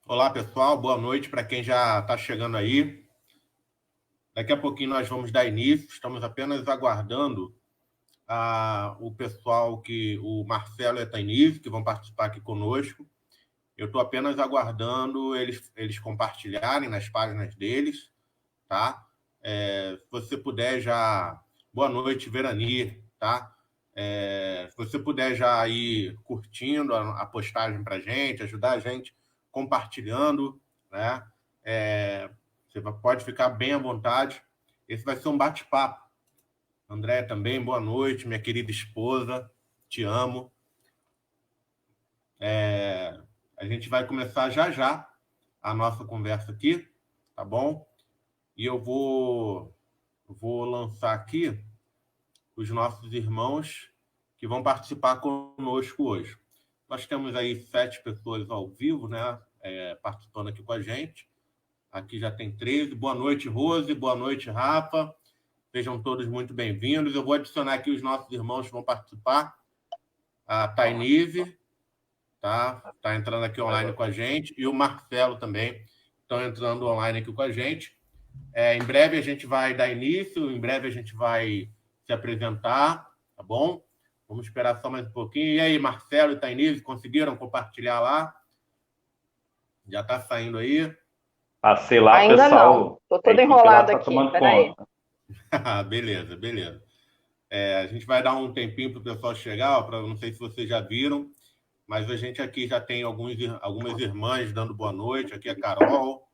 Olá, pessoal. Boa noite para quem já está chegando aí. Daqui a pouquinho nós vamos dar início. Estamos apenas aguardando o pessoal, o Marcelo e a Tainise, que vão participar aqui conosco. Eu estou apenas aguardando eles compartilharem nas páginas deles, tá? Se você puder já... Boa noite, Verani, tá? Se você puder já ir curtindo a postagem para a gente, ajudar a gente compartilhando, né? Você pode ficar bem à vontade. Esse vai ser um bate-papo. André também, boa noite, minha querida esposa, te amo. A gente vai começar já a nossa conversa aqui, tá bom? E eu vou lançar aqui os nossos irmãos que vão participar conosco hoje. Nós temos aí 7 pessoas ao vivo, né, participando aqui com a gente. Aqui já tem 13. Boa noite, Rose. Boa noite, Rafa. Sejam todos muito bem-vindos. Eu vou adicionar aqui os nossos irmãos que vão participar. A Tainise tá entrando aqui online com a gente, e o Marcelo também estão entrando online aqui com a gente. Em breve a gente vai dar início, em breve a gente vai se apresentar, tá bom? Vamos esperar só mais um pouquinho. E aí, Marcelo e Tainise, conseguiram compartilhar lá? Já está saindo aí? Passei lá, Ainda pessoal. não. Tô A todo equipe lá enrolado está aqui. tomando Peraí. conta. Beleza. A gente vai dar um tempinho para o pessoal chegar, não sei se vocês já viram, mas a gente aqui já tem algumas irmãs dando boa noite. Aqui a Carol,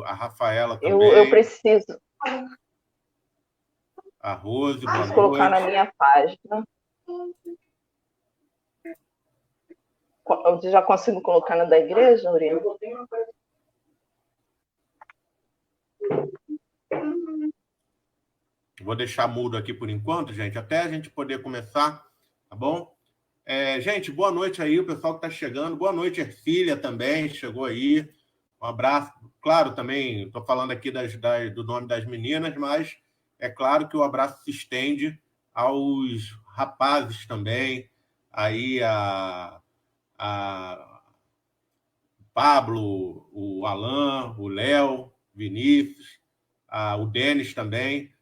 a Rafaela também. Eu preciso A Rose, boa noite. colocar na minha página. Eu já consigo colocar na da igreja, Uriel? Vou deixar mudo aqui por enquanto, gente, até a gente poder começar, tá bom? Gente, boa noite aí, o pessoal que está chegando. Boa noite, Ercília também, chegou aí. Um abraço. Claro, também estou falando aqui do nome das meninas, mas é claro que o abraço se estende aos rapazes também. Aí a Pablo, o Alan, o Léo, Vinícius, o Denis também.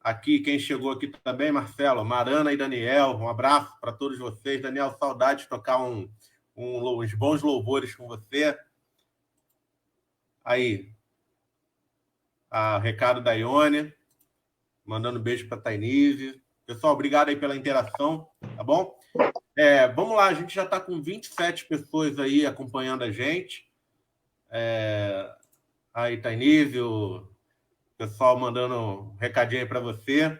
Aqui, quem chegou aqui também, Marcelo, Marana e Daniel, um abraço para todos vocês. Daniel, saudade de tocar uns bons louvores com você. Aí, recado da Ione, mandando beijo para a Tainise. Pessoal, obrigado aí pela interação, tá bom? Vamos lá, a gente já está com 27 pessoas aí acompanhando a gente. Aí, Tainise, o pessoal mandando um recadinho aí para você.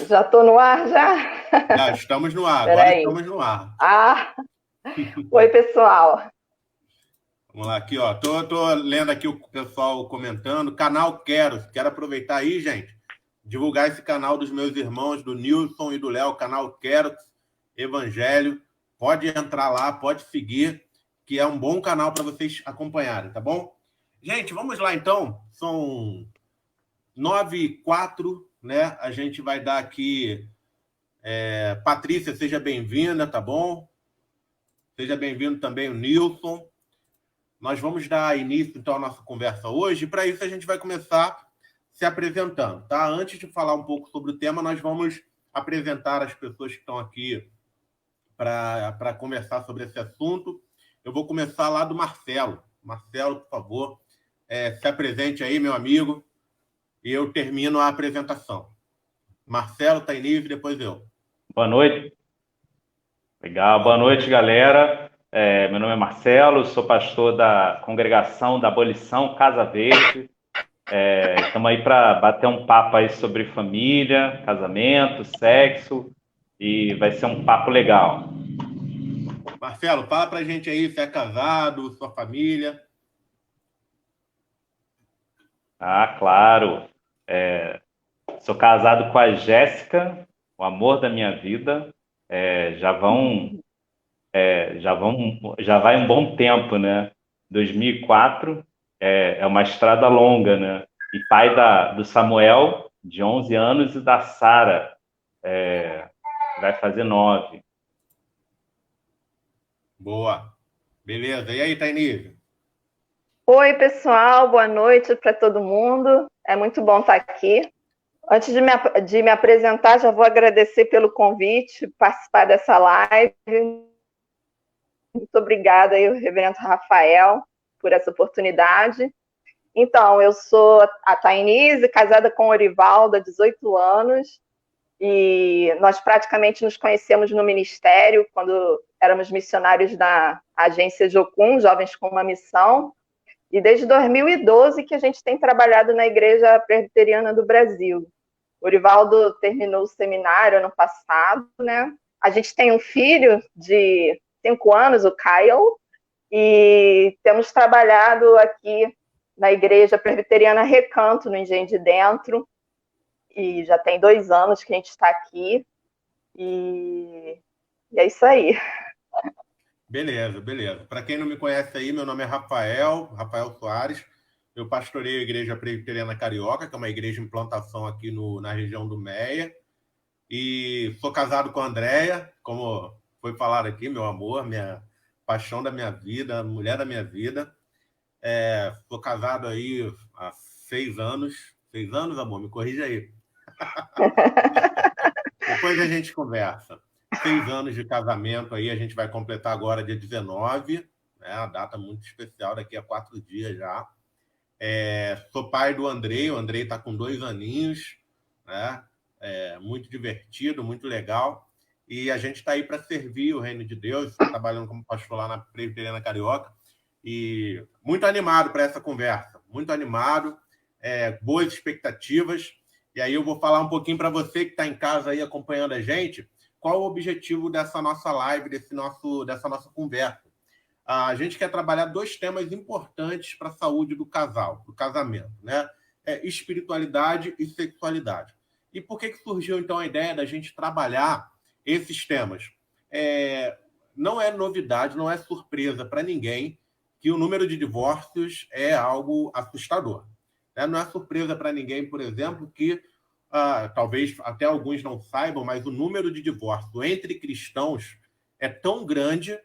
Já estou no ar, já? Já estamos no ar, agora Peraí. estamos no ar. Oi, pessoal. Vamos lá, aqui, ó. Tô lendo aqui o pessoal comentando. Canal Quero aproveitar aí, gente, divulgar esse canal dos meus irmãos, do Nilson e do Léo, canal Quero Evangelho. Pode entrar lá, pode seguir, que é um bom canal para vocês acompanharem, tá bom? Gente, vamos lá, então. São 9h04, né? A gente vai dar aqui... Patrícia, seja bem-vinda, tá bom? Seja bem-vindo também o Nilson. Nós vamos dar início, então, à nossa conversa hoje. Para isso, a gente vai começar se apresentando, tá? Antes de falar um pouco sobre o tema, nós vamos apresentar as pessoas que estão aqui para conversar sobre esse assunto. Eu vou começar lá do Marcelo. Marcelo, por favor, se apresente aí, meu amigo, e eu termino a apresentação. Marcelo, Tainise, depois eu. Boa noite. Legal, boa noite, galera. Meu nome é Marcelo, sou pastor da Congregação da Abolição Casa Verde. Estamos aí para bater um papo aí sobre família, casamento, sexo, e vai ser um papo legal. Marcelo, fala pra gente aí se é casado, sua família. Claro. Sou casado com a Jéssica, o amor da minha vida. Já vai um bom tempo, né? 2004 é uma estrada longa, né? E pai do Samuel, de 11 anos, e da Sara, vai fazer 9. Boa. Beleza. E aí, Tainise? Oi, pessoal, boa noite para todo mundo. É muito bom estar aqui. Antes de me apresentar, já vou agradecer pelo convite, participar dessa live. Muito obrigada aí, reverendo Rafael, por essa oportunidade. Então, eu sou a Tainise, casada com o Orivaldo há 18 anos, e nós praticamente nos conhecemos no ministério, quando éramos missionários da agência Jocum, Jovens com uma Missão, e desde 2012 que a gente tem trabalhado na Igreja Presbiteriana do Brasil. O Orivaldo terminou o seminário ano passado, né? A gente tem um filho de 5 anos, o Kyle, e temos trabalhado aqui na Igreja Presbiteriana Recanto, no Engenho de Dentro, e já tem 2 anos que a gente está aqui, e é isso aí. Beleza, beleza. Para quem não me conhece aí, meu nome é Rafael Soares. Eu pastoreio a Igreja Presbiteriana Carioca, que é uma igreja em plantação aqui na região do Meia. E sou casado com a Andréia, como foi falado aqui, meu amor, minha paixão da minha vida, mulher da minha vida. Sou casado aí há 6 anos. 6 anos, amor? Me corrija aí. Depois a gente conversa. 6 anos de casamento aí, a gente vai completar agora dia 19, né? A data muito especial, daqui a 4 dias já. Sou pai do Andrei, o Andrei está com 2 aninhos, né? Muito divertido, muito legal. E a gente está aí para servir o reino de Deus, trabalhando como pastor lá na Presbiteriana Carioca. E muito animado para essa conversa, muito animado, boas expectativas. E aí eu vou falar um pouquinho para você que está em casa aí acompanhando a gente, qual o objetivo dessa nossa live, dessa nossa conversa. A gente quer trabalhar 2 temas importantes para a saúde do casal, do casamento, né? Espiritualidade e sexualidade. E por que surgiu, então, a ideia da gente trabalhar esses temas? Não é novidade, não é surpresa para ninguém que o número de divórcios é algo assustador. Não é surpresa para ninguém, por exemplo, que talvez até alguns não saibam, mas o número de divórcio entre cristãos é tão grande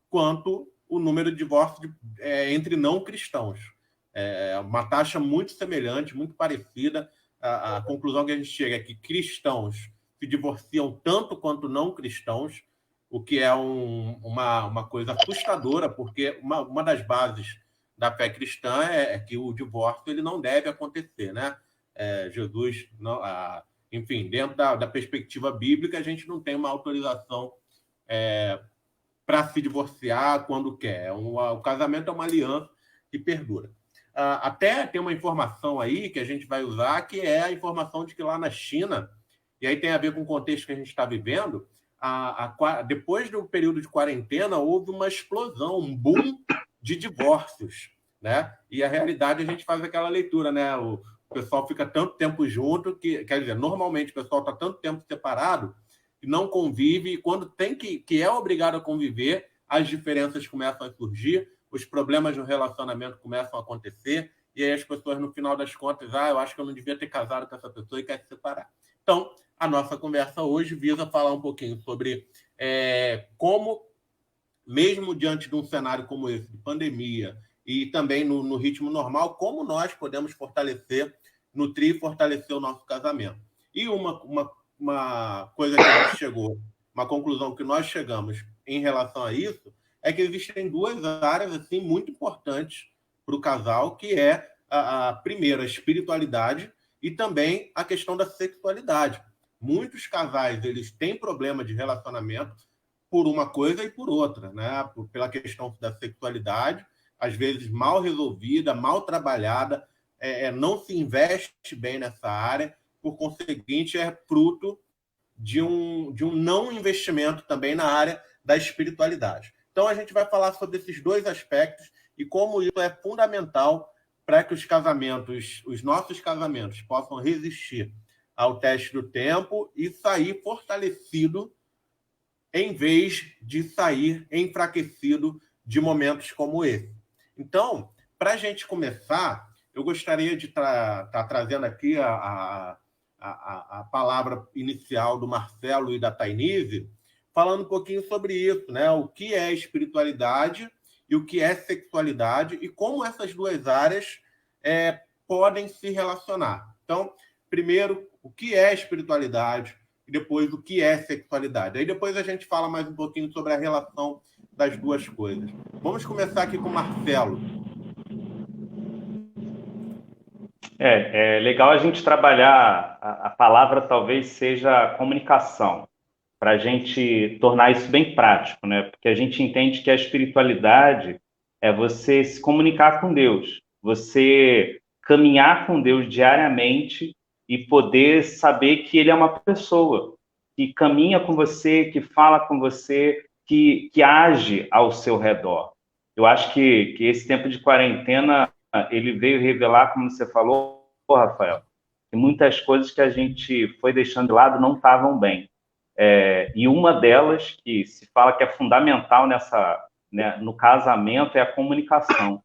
quanto o número de divórcio entre não cristãos. É uma taxa muito semelhante, muito parecida. A conclusão que a gente chega é que cristãos se divorciam tanto quanto não cristãos, o que é uma coisa assustadora, porque uma das bases da fé cristã é que o divórcio ele não deve acontecer, né? Jesus, não, enfim, dentro da perspectiva bíblica, a gente não tem uma autorização para se divorciar quando quer. O casamento é uma aliança que perdura. Até tem uma informação aí que a gente vai usar, que é a informação de que lá na China, e aí tem a ver com o contexto que a gente está vivendo, depois do período de quarentena, houve uma explosão, um boom de divórcios, né? E a realidade, a gente faz aquela leitura, né? O pessoal fica tanto tempo junto, que, quer dizer, normalmente o pessoal está tanto tempo separado, que não convive, e quando tem que é obrigado a conviver, as diferenças começam a surgir, os problemas no relacionamento começam a acontecer, e aí as pessoas, no final das contas, eu acho que eu não devia ter casado com essa pessoa e quer se separar. Então, a nossa conversa hoje visa falar um pouquinho sobre como, mesmo diante de um cenário como esse, de pandemia, e também no ritmo normal, como nós podemos nutrir e fortalecer o nosso casamento. E uma coisa que a gente chegou, uma conclusão que nós chegamos em relação a isso, é que existem 2 áreas assim, muito importantes para o casal, que é primeiro, a espiritualidade e também a questão da sexualidade. Muitos casais eles têm problema de relacionamento por uma coisa e por outra, né? Pela questão da sexualidade, às vezes mal resolvida, mal trabalhada, não se investe bem nessa área, por conseguinte, é fruto de um não investimento também na área da espiritualidade. Então, a gente vai falar sobre esses 2 aspectos e como isso é fundamental para que os nossos casamentos, possam resistir ao teste do tempo e sair fortalecido em vez de sair enfraquecido de momentos como esse. Então, para a gente começar, eu gostaria de estar trazendo aqui a palavra inicial do Marcelo e da Tainise, falando um pouquinho sobre isso, né? O que é espiritualidade e o que é sexualidade e como essas duas áreas podem se relacionar. Então, primeiro, o que é espiritualidade e depois o que é sexualidade. Aí depois a gente fala mais um pouquinho sobre a relação das duas coisas. Vamos começar aqui com o Marcelo. É legal a gente trabalhar, a palavra talvez seja comunicação, para a gente tornar isso bem prático, né? Porque a gente entende que a espiritualidade é você se comunicar com Deus, você caminhar com Deus diariamente e poder saber que Ele é uma pessoa, que caminha com você, que fala com você, que age ao seu redor. Eu acho que esse tempo de quarentena, ele veio revelar, como você falou, Rafael, que muitas coisas que a gente foi deixando de lado não estavam bem. E uma delas, que se fala que é fundamental no casamento, é a comunicação.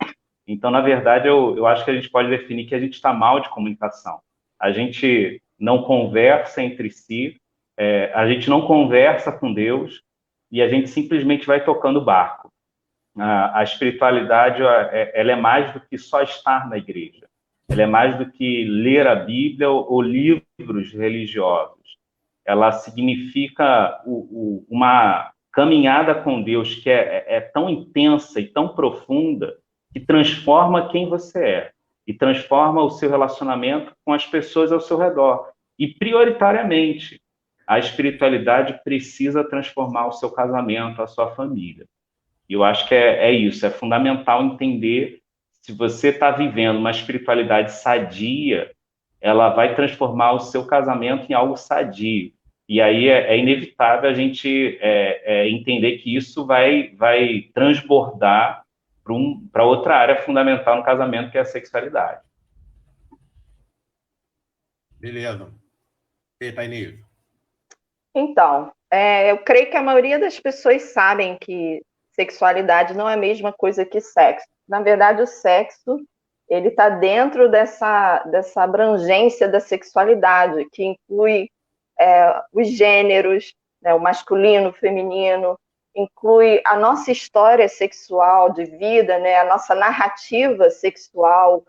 Então, na verdade, eu acho que a gente pode definir que a gente está mal de comunicação. A gente não conversa entre si, a gente não conversa com Deus e a gente simplesmente vai tocando o barco. A espiritualidade ela é mais do que só estar na igreja. Ela é mais do que ler a Bíblia ou livros religiosos. Ela significa uma caminhada com Deus que é tão intensa e tão profunda que transforma quem você é e transforma o seu relacionamento com as pessoas ao seu redor. E, prioritariamente, a espiritualidade precisa transformar o seu casamento, a sua família. E eu acho que é isso, é fundamental entender se você está vivendo uma espiritualidade sadia, ela vai transformar o seu casamento em algo sadio. E aí é inevitável a gente entender que isso vai transbordar para outra área fundamental no casamento, que é a sexualidade. Beleza. E Tainês? Então, eu creio que a maioria das pessoas sabem que sexualidade não é a mesma coisa que sexo. Na verdade, o sexo ele está dentro dessa abrangência da sexualidade, que inclui os gêneros, né, o masculino, o feminino, inclui a nossa história sexual de vida, né, a nossa narrativa sexual,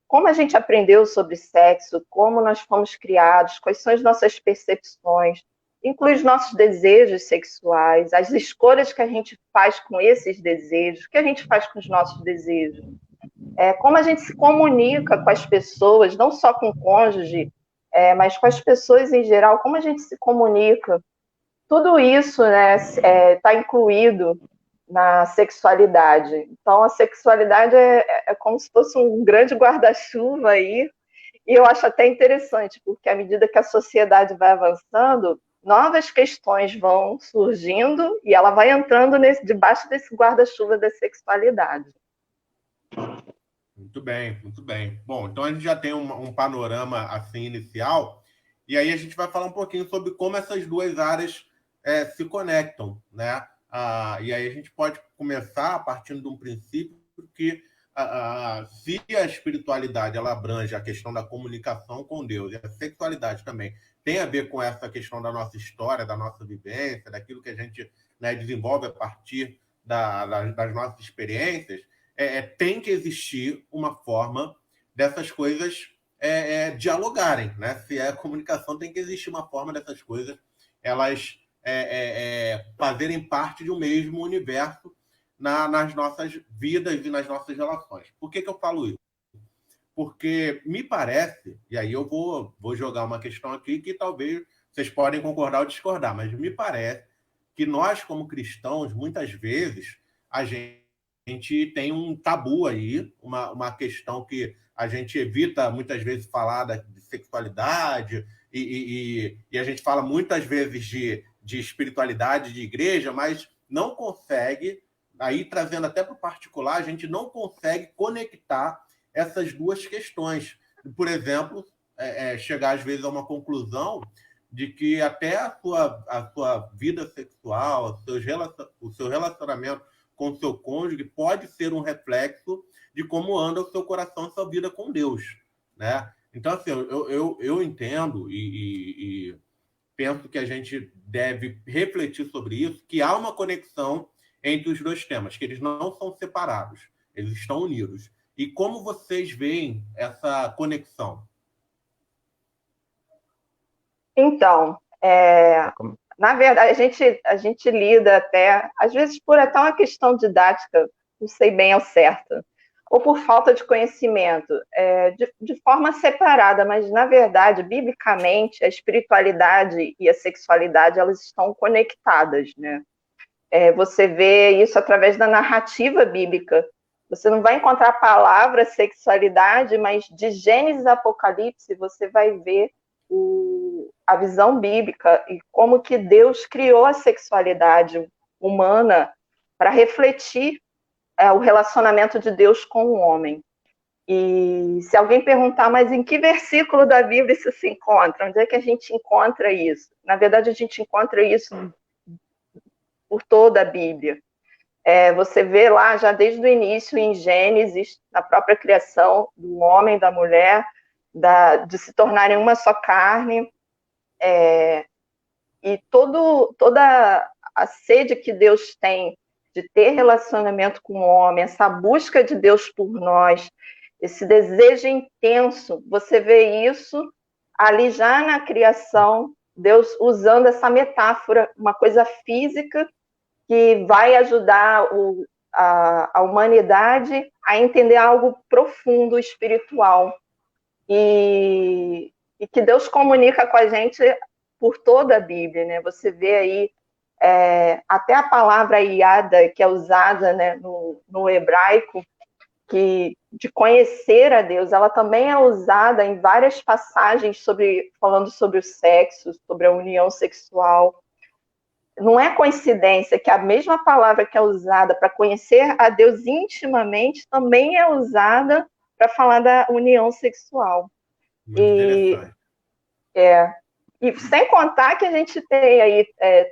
como a gente aprendeu sobre sexo, como nós fomos criados, quais são as nossas percepções, inclui os nossos desejos sexuais, as escolhas que a gente faz com esses desejos, o que a gente faz com os nossos desejos, como a gente se comunica com as pessoas, não só com o cônjuge, mas com as pessoas em geral, como a gente se comunica. Tudo isso, né, está incluído na sexualidade. Então, a sexualidade é como se fosse um grande guarda-chuva aí, e eu acho até interessante, porque à medida que a sociedade vai avançando, novas questões vão surgindo e ela vai entrando debaixo desse guarda-chuva da sexualidade. Muito bem, muito bem. Bom, então a gente já tem um panorama assim inicial, e aí a gente vai falar um pouquinho sobre como essas duas áreas se conectam, né? E aí a gente pode começar partindo de um princípio que se a espiritualidade ela abrange a questão da comunicação com Deus e a sexualidade também tem a ver com essa questão da nossa história, da nossa vivência, daquilo que a gente, né, desenvolve a partir das nossas experiências, tem que existir uma forma dessas coisas dialogarem, né? Se é comunicação, tem que existir uma forma dessas coisas elas fazerem parte de um mesmo universo nas nossas vidas e nas nossas relações. Por que eu falo isso? Porque me parece, e aí eu vou jogar uma questão aqui que talvez vocês podem concordar ou discordar, mas me parece que nós, como cristãos, muitas vezes, a gente tem um tabu aí, uma questão que a gente evita muitas vezes falar de sexualidade e a gente fala muitas vezes de espiritualidade, de igreja, mas não consegue, aí trazendo até para o particular, a gente não consegue conectar essas duas questões. Por exemplo, chegar às vezes a uma conclusão de que até a sua vida sexual, o seu relacionamento com o seu cônjuge pode ser um reflexo de como anda o seu coração e sua vida com Deus, né? Então, assim, eu entendo e penso que a gente deve refletir sobre isso, que há uma conexão entre os dois temas, que eles não são separados, eles estão unidos. E como vocês veem essa conexão? Então, na verdade, a gente lida até, às vezes por até uma questão didática, não sei bem ao certo, ou por falta de conhecimento, de forma separada, mas, na verdade, biblicamente, a espiritualidade e a sexualidade, elas estão conectadas, né? Você vê isso através da narrativa bíblica. Você não vai encontrar a palavra sexualidade, mas de Gênesis a Apocalipse, você vai ver a visão bíblica e como que Deus criou a sexualidade humana para refletir o relacionamento de Deus com o homem. E se alguém perguntar, mas em que versículo da Bíblia isso se encontra? Onde é que a gente encontra isso? Na verdade, a gente encontra isso por toda a Bíblia. Você vê lá, já desde o início, em Gênesis, na própria criação do homem e da mulher, de se tornarem uma só carne, e toda a sede que Deus tem de ter relacionamento com o homem, essa busca de Deus por nós, esse desejo intenso, você vê isso ali já na criação, Deus usando essa metáfora, uma coisa física que vai ajudar a humanidade a entender algo profundo, espiritual. E que Deus comunica com a gente por toda a Bíblia, né? Você vê aí até a palavra iada, que é usada, né, no hebraico, de conhecer a Deus, ela também é usada em várias passagens falando sobre o sexo, sobre a união sexual. Não é coincidência que a mesma palavra que é usada para conhecer a Deus intimamente também é usada para falar da união sexual. Muito interessante. E sem contar que a gente tem aí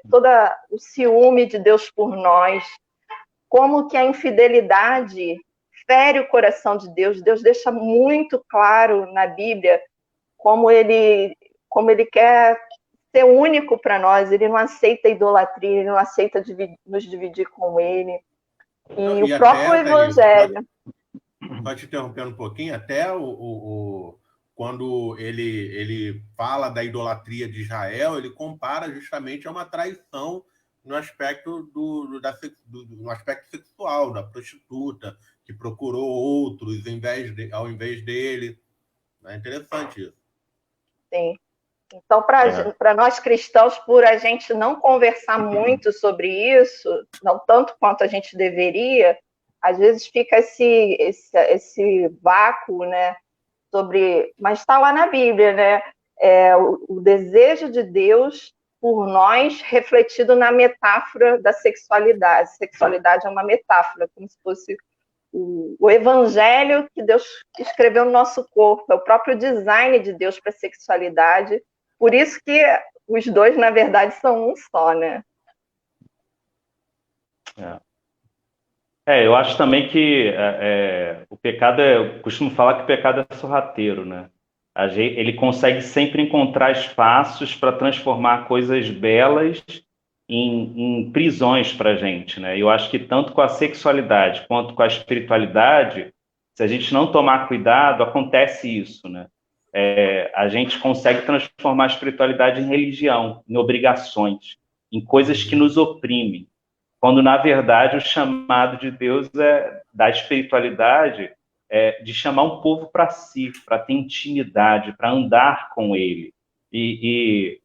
todo o ciúme de Deus por nós, como que a infidelidade fere o coração de Deus. Deus deixa muito claro na Bíblia como ele quer ser único para nós. Ele não aceita idolatria, ele não aceita nos dividir com ele. E o próprio Evangelho... Só te interrompendo um pouquinho, até quando ele fala da idolatria de Israel, ele compara justamente a uma traição no aspecto no aspecto sexual, da prostituta, que procurou outros ao invés dele. É interessante isso. Sim. Então, para nós cristãos, por a gente não conversar muito sobre isso, não tanto quanto a gente deveria, às vezes fica esse vácuo, né? Mas está lá na Bíblia, né? O desejo de Deus por nós refletido na metáfora da sexualidade. A sexualidade é uma metáfora, como se fosse o evangelho que Deus escreveu no nosso corpo, é o próprio design de Deus para a sexualidade. Por isso que os dois, na verdade, são um só, né? Eu acho também que o pecado eu costumo falar que o pecado é sorrateiro, né? Ele consegue sempre encontrar espaços para transformar coisas belas em prisões para a gente, né? Eu acho que tanto com a sexualidade quanto com a espiritualidade, se a gente não tomar cuidado, acontece isso, né? A gente consegue transformar a espiritualidade em religião, em obrigações, em coisas que nos oprimem, quando, na verdade, o chamado de Deus da espiritualidade de chamar um povo para si, para ter intimidade, para andar com ele. E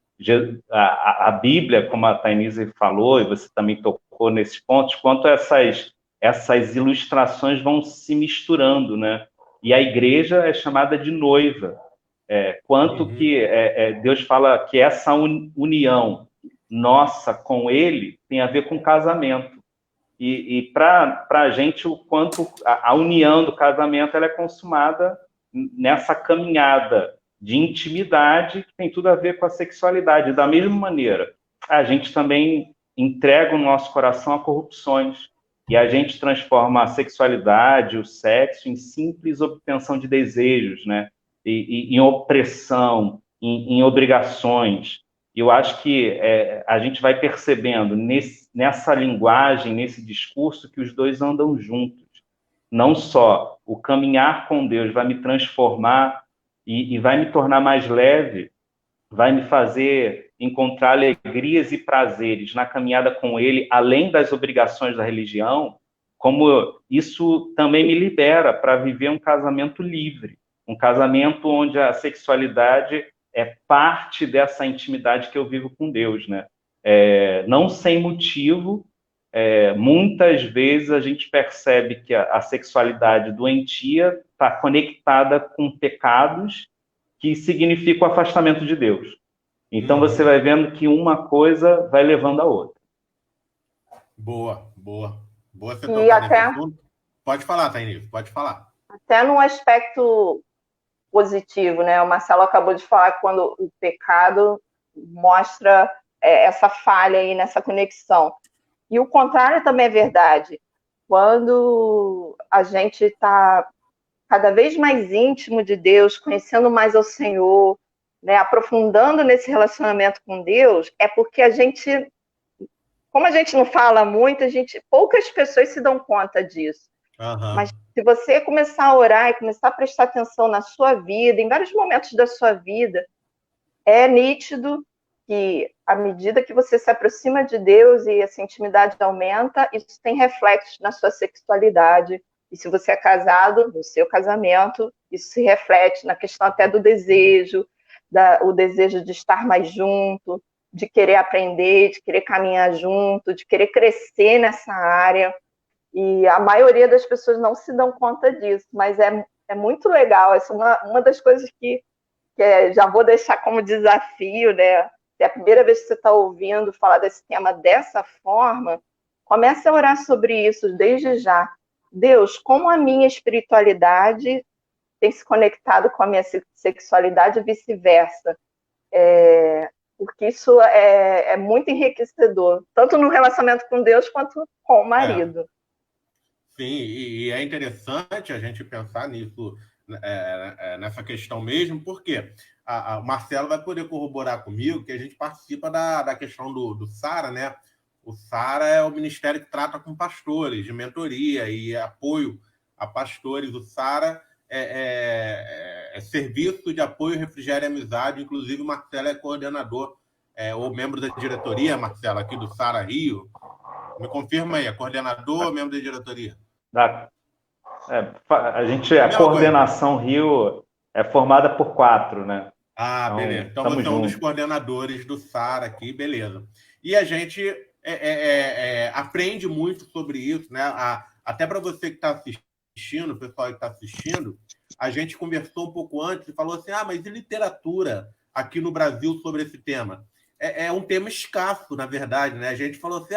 a Bíblia, como a Tainise falou, e você também tocou nesses pontos, quanto essas ilustrações vão se misturando, né? E a igreja é chamada de noiva. Quanto que Deus fala que essa união nossa com ele tem a ver com casamento. E para a gente, o quanto a união do casamento ela é consumada nessa caminhada de intimidade que tem tudo a ver com a sexualidade. Da mesma maneira, a gente também entrega o nosso coração a corrupções e a gente transforma a sexualidade, o sexo, em simples obtenção de desejos, né? E em opressão, em obrigações. E eu acho que a gente vai percebendo nessa linguagem, nesse discurso, que os dois andam juntos. Não só o caminhar com Deus vai me transformar e vai me tornar mais leve, vai me fazer encontrar alegrias e prazeres na caminhada com Ele, além das obrigações da religião, como isso também me libera para viver um casamento livre, um casamento onde a sexualidade é parte dessa intimidade que eu vivo com Deus, né? Não sem motivo, muitas vezes a gente percebe que a sexualidade doentia está conectada com pecados que significa o afastamento de Deus. Então você vai vendo que uma coisa vai levando a outra. Boa, boa. Boa você E tocar nesse até, assunto. Pode falar, Tainise, pode falar. até num aspecto positivo, né? O Marcelo acabou de falar que quando o pecado mostra essa falha aí nessa conexão. E o contrário também é verdade. Quando a gente está cada vez mais íntimo de Deus, conhecendo mais ao Senhor, né, aprofundando nesse relacionamento com Deus, é porque a gente, como a gente não fala muito, poucas pessoas se dão conta disso. Mas se você começar a orar e começar a prestar atenção na sua vida, em vários momentos da sua vida, é nítido que, à medida que você se aproxima de Deus e essa intimidade aumenta, isso tem reflexos na sua sexualidade. E se você é casado, no seu casamento, isso se reflete na questão até do desejo, o desejo de estar mais junto, de querer aprender, de querer caminhar junto, de querer crescer nessa área. E a maioria das pessoas não se dão conta disso, mas é muito legal. Essa é uma das coisas que já vou deixar como desafio, né? Se é a primeira vez que você está ouvindo falar desse tema dessa forma, comece a orar sobre isso desde já. Deus, como a minha espiritualidade tem se conectado com a minha sexualidade e vice-versa. Porque isso é muito enriquecedor, tanto no relacionamento com Deus quanto com o marido. Sim, e é interessante a gente pensar nisso, nessa questão mesmo, porque o Marcelo vai poder corroborar comigo que a gente participa da questão do SARA, né? O SARA é o ministério que trata com pastores, de mentoria e apoio a pastores. O SARA é Serviço de Apoio, Refrigério e Amizade. Inclusive, o Marcelo é coordenador, ou membro da diretoria, Marcelo, aqui do SARA Rio. Me confirma aí, é coordenador ou membro da diretoria? A coordenação Rio é formada por 4, né? Ah, beleza. Então você é um dos coordenadores do SARA aqui, beleza. E a gente aprende muito sobre isso, né? Até para você que está assistindo, o pessoal que está assistindo, a gente conversou um pouco antes e falou assim, mas e literatura aqui no Brasil sobre esse tema? É um tema escasso, na verdade, né? A gente falou assim,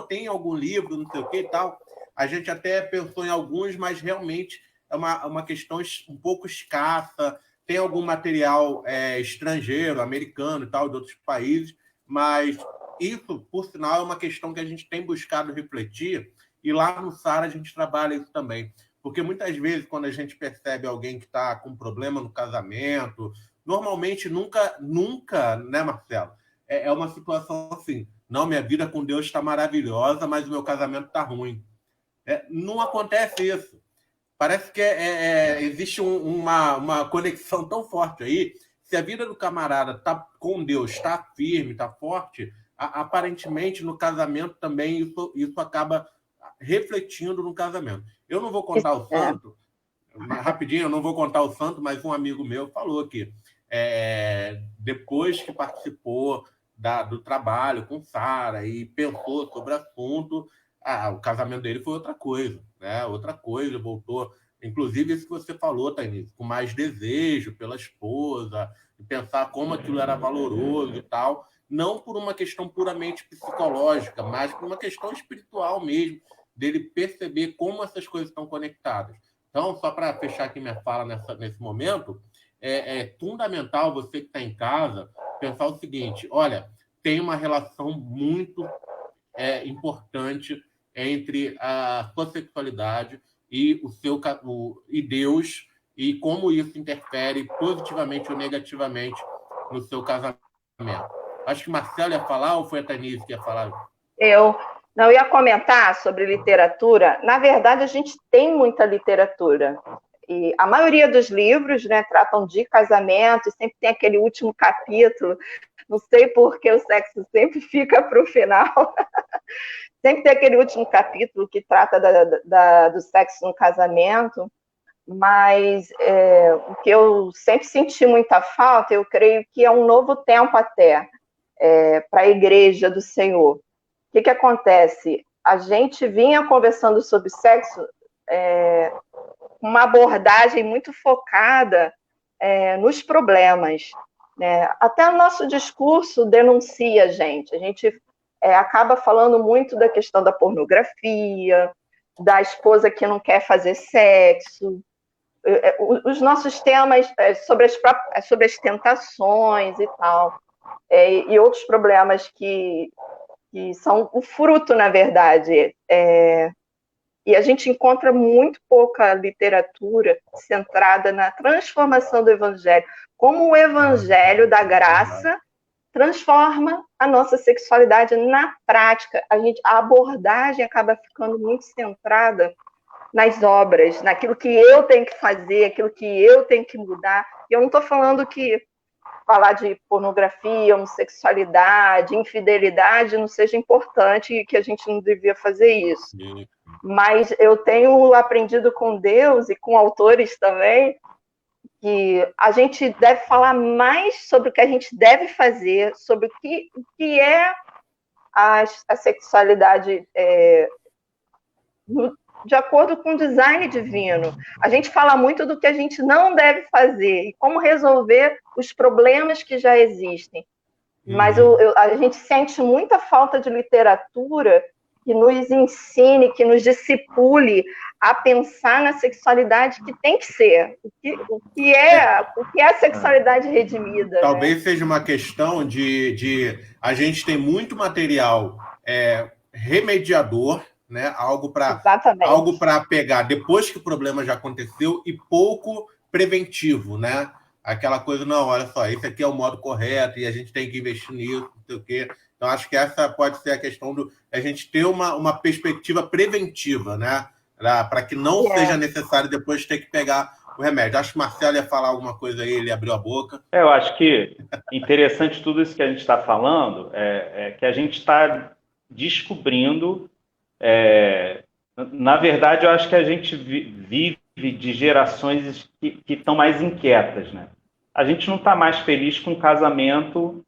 tem algum livro, não sei o que e tal. A gente até pensou em alguns, mas realmente é uma questão um pouco escassa. Tem algum material estrangeiro, americano e tal, de outros países, mas isso, por sinal, é uma questão que a gente tem buscado refletir, e lá no SARA a gente trabalha isso também. Porque muitas vezes, quando a gente percebe alguém que está com problema no casamento, normalmente nunca, né, Marcelo? É uma situação assim, não, minha vida com Deus está maravilhosa, mas o meu casamento está ruim. Não acontece isso. Parece que existe uma conexão tão forte aí. Se a vida do camarada está com Deus, está firme, está forte, aparentemente no casamento também isso acaba refletindo no casamento. Eu não vou contar o santo, rapidinho, eu não vou contar o santo, mas um amigo meu falou que depois que participou do trabalho com Sara e pensou sobre o assunto, o casamento dele foi outra coisa, né? Outra coisa, voltou. Inclusive, isso que você falou, Tainise, com mais desejo pela esposa, e pensar como aquilo era valoroso e tal, não por uma questão puramente psicológica, mas por uma questão espiritual mesmo, dele perceber como essas coisas estão conectadas. Então, só para fechar aqui minha fala nesse momento, é fundamental você que está em casa pensar o seguinte, olha, tem uma relação muito importante entre a sua sexualidade e e Deus, e como isso interfere positivamente ou negativamente no seu casamento. Acho que Marcelo ia falar ou foi a Tanise que ia falar? Eu ia comentar sobre literatura. Na verdade, a gente tem muita literatura. E a maioria dos livros, né, tratam de casamento, sempre tem aquele último capítulo. Não sei por que o sexo sempre fica para o final. Sempre tem aquele último capítulo que trata do sexo no casamento. Mas o que eu sempre senti muita falta, eu creio que é um novo tempo até para a Igreja do Senhor. O que acontece? A gente vinha conversando sobre sexo com uma abordagem muito focada nos problemas, né? Até o nosso discurso denuncia a gente acaba falando muito da questão da pornografia, da esposa que não quer fazer sexo, os nossos temas sobre as tentações e tal, e outros problemas que são o fruto, na verdade. E a gente encontra muito pouca literatura centrada na transformação do evangelho, como o evangelho da graça transforma a nossa sexualidade na prática. A abordagem acaba ficando muito centrada nas obras, naquilo que eu tenho que fazer, aquilo que eu tenho que mudar. E eu não estou falando que falar de pornografia, homossexualidade, infidelidade não seja importante e que a gente não devia fazer isso. Mas eu tenho aprendido com Deus e com autores também que a gente deve falar mais sobre o que a gente deve fazer, sobre o que é a sexualidade de acordo com o design divino. A gente fala muito do que a gente não deve fazer e como resolver os problemas que já existem. Mas a gente sente muita falta de literatura que nos ensine, que nos discipule a pensar na sexualidade que tem que ser. O que é a sexualidade redimida. Talvez né? seja uma questão de a gente tem muito material remediador, né? Algo para pegar depois que o problema já aconteceu e pouco preventivo, né? Aquela coisa, não, olha só, esse aqui é o modo correto e a gente tem que investir nisso, não sei o quê. Então, acho que essa pode ser a questão do a gente ter uma perspectiva preventiva, né? Para que não seja necessário depois ter que pegar o remédio. Acho que o Marcelo ia falar alguma coisa aí, ele abriu a boca. Eu acho que interessante tudo isso que a gente está falando, que a gente está descobrindo. Na verdade, eu acho que a gente vive de gerações que estão mais inquietas, né? A gente não está mais feliz com um casamento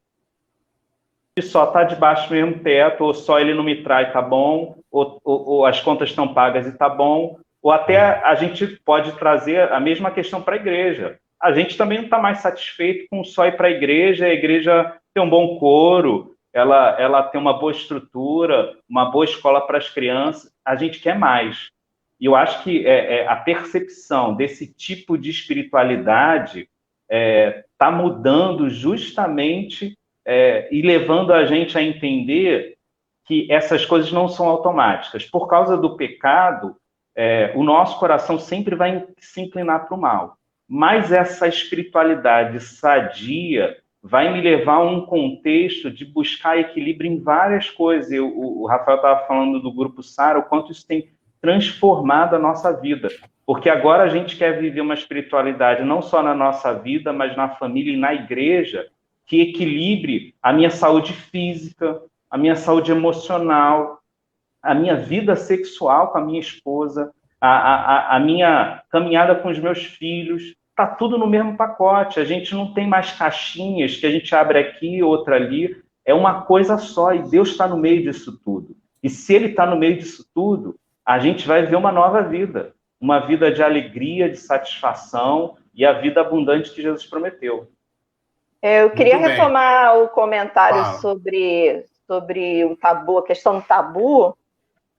que só está debaixo do mesmo teto, ou só ele não me trai, tá bom, ou as contas estão pagas e tá bom, ou até a gente pode trazer a mesma questão para a igreja. A gente também não está mais satisfeito com só ir para a igreja ter um bom coro, ela tem uma boa estrutura, uma boa escola para as crianças, a gente quer mais. E eu acho que a percepção desse tipo de espiritualidade está mudando justamente e levando a gente a entender que essas coisas não são automáticas. Por causa do pecado, o nosso coração sempre vai se inclinar para o mal. Mas essa espiritualidade sadia vai me levar a um contexto de buscar equilíbrio em várias coisas. O Rafael estava falando do Grupo Sara, o quanto isso tem transformado a nossa vida. Porque agora a gente quer viver uma espiritualidade não só na nossa vida, mas na família e na igreja, que equilibre a minha saúde física, a minha saúde emocional, a minha vida sexual com a minha esposa, a minha caminhada com os meus filhos. Está tudo no mesmo pacote. A gente não tem mais caixinhas que a gente abre aqui, outra ali. É uma coisa só e Deus está no meio disso tudo. E se Ele está no meio disso tudo, a gente vai ver uma nova vida. Uma vida de alegria, de satisfação e a vida abundante que Jesus prometeu. Eu queria retomar o comentário sobre o tabu, a questão do tabu.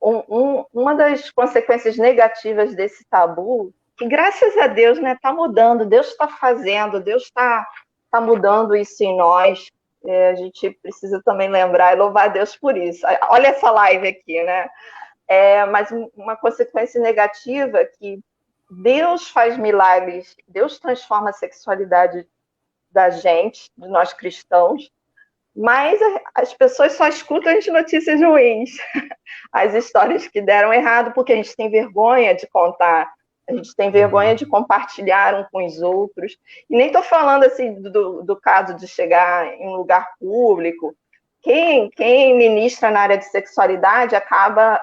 Uma das consequências negativas desse tabu, que graças a Deus está mudando, Deus está fazendo, Deus está mudando isso em nós. A gente precisa também lembrar e louvar a Deus por isso. Olha essa live aqui, né? Mas uma consequência negativa é que Deus faz milagres, Deus transforma a sexualidade da gente, de nós cristãos, Mas as pessoas só escutam as notícias ruins, as histórias que deram errado, porque a gente tem vergonha de contar, a gente tem vergonha de compartilhar um com os outros. E nem estou falando assim do caso de chegar em um lugar público. Quem ministra na área de sexualidade acaba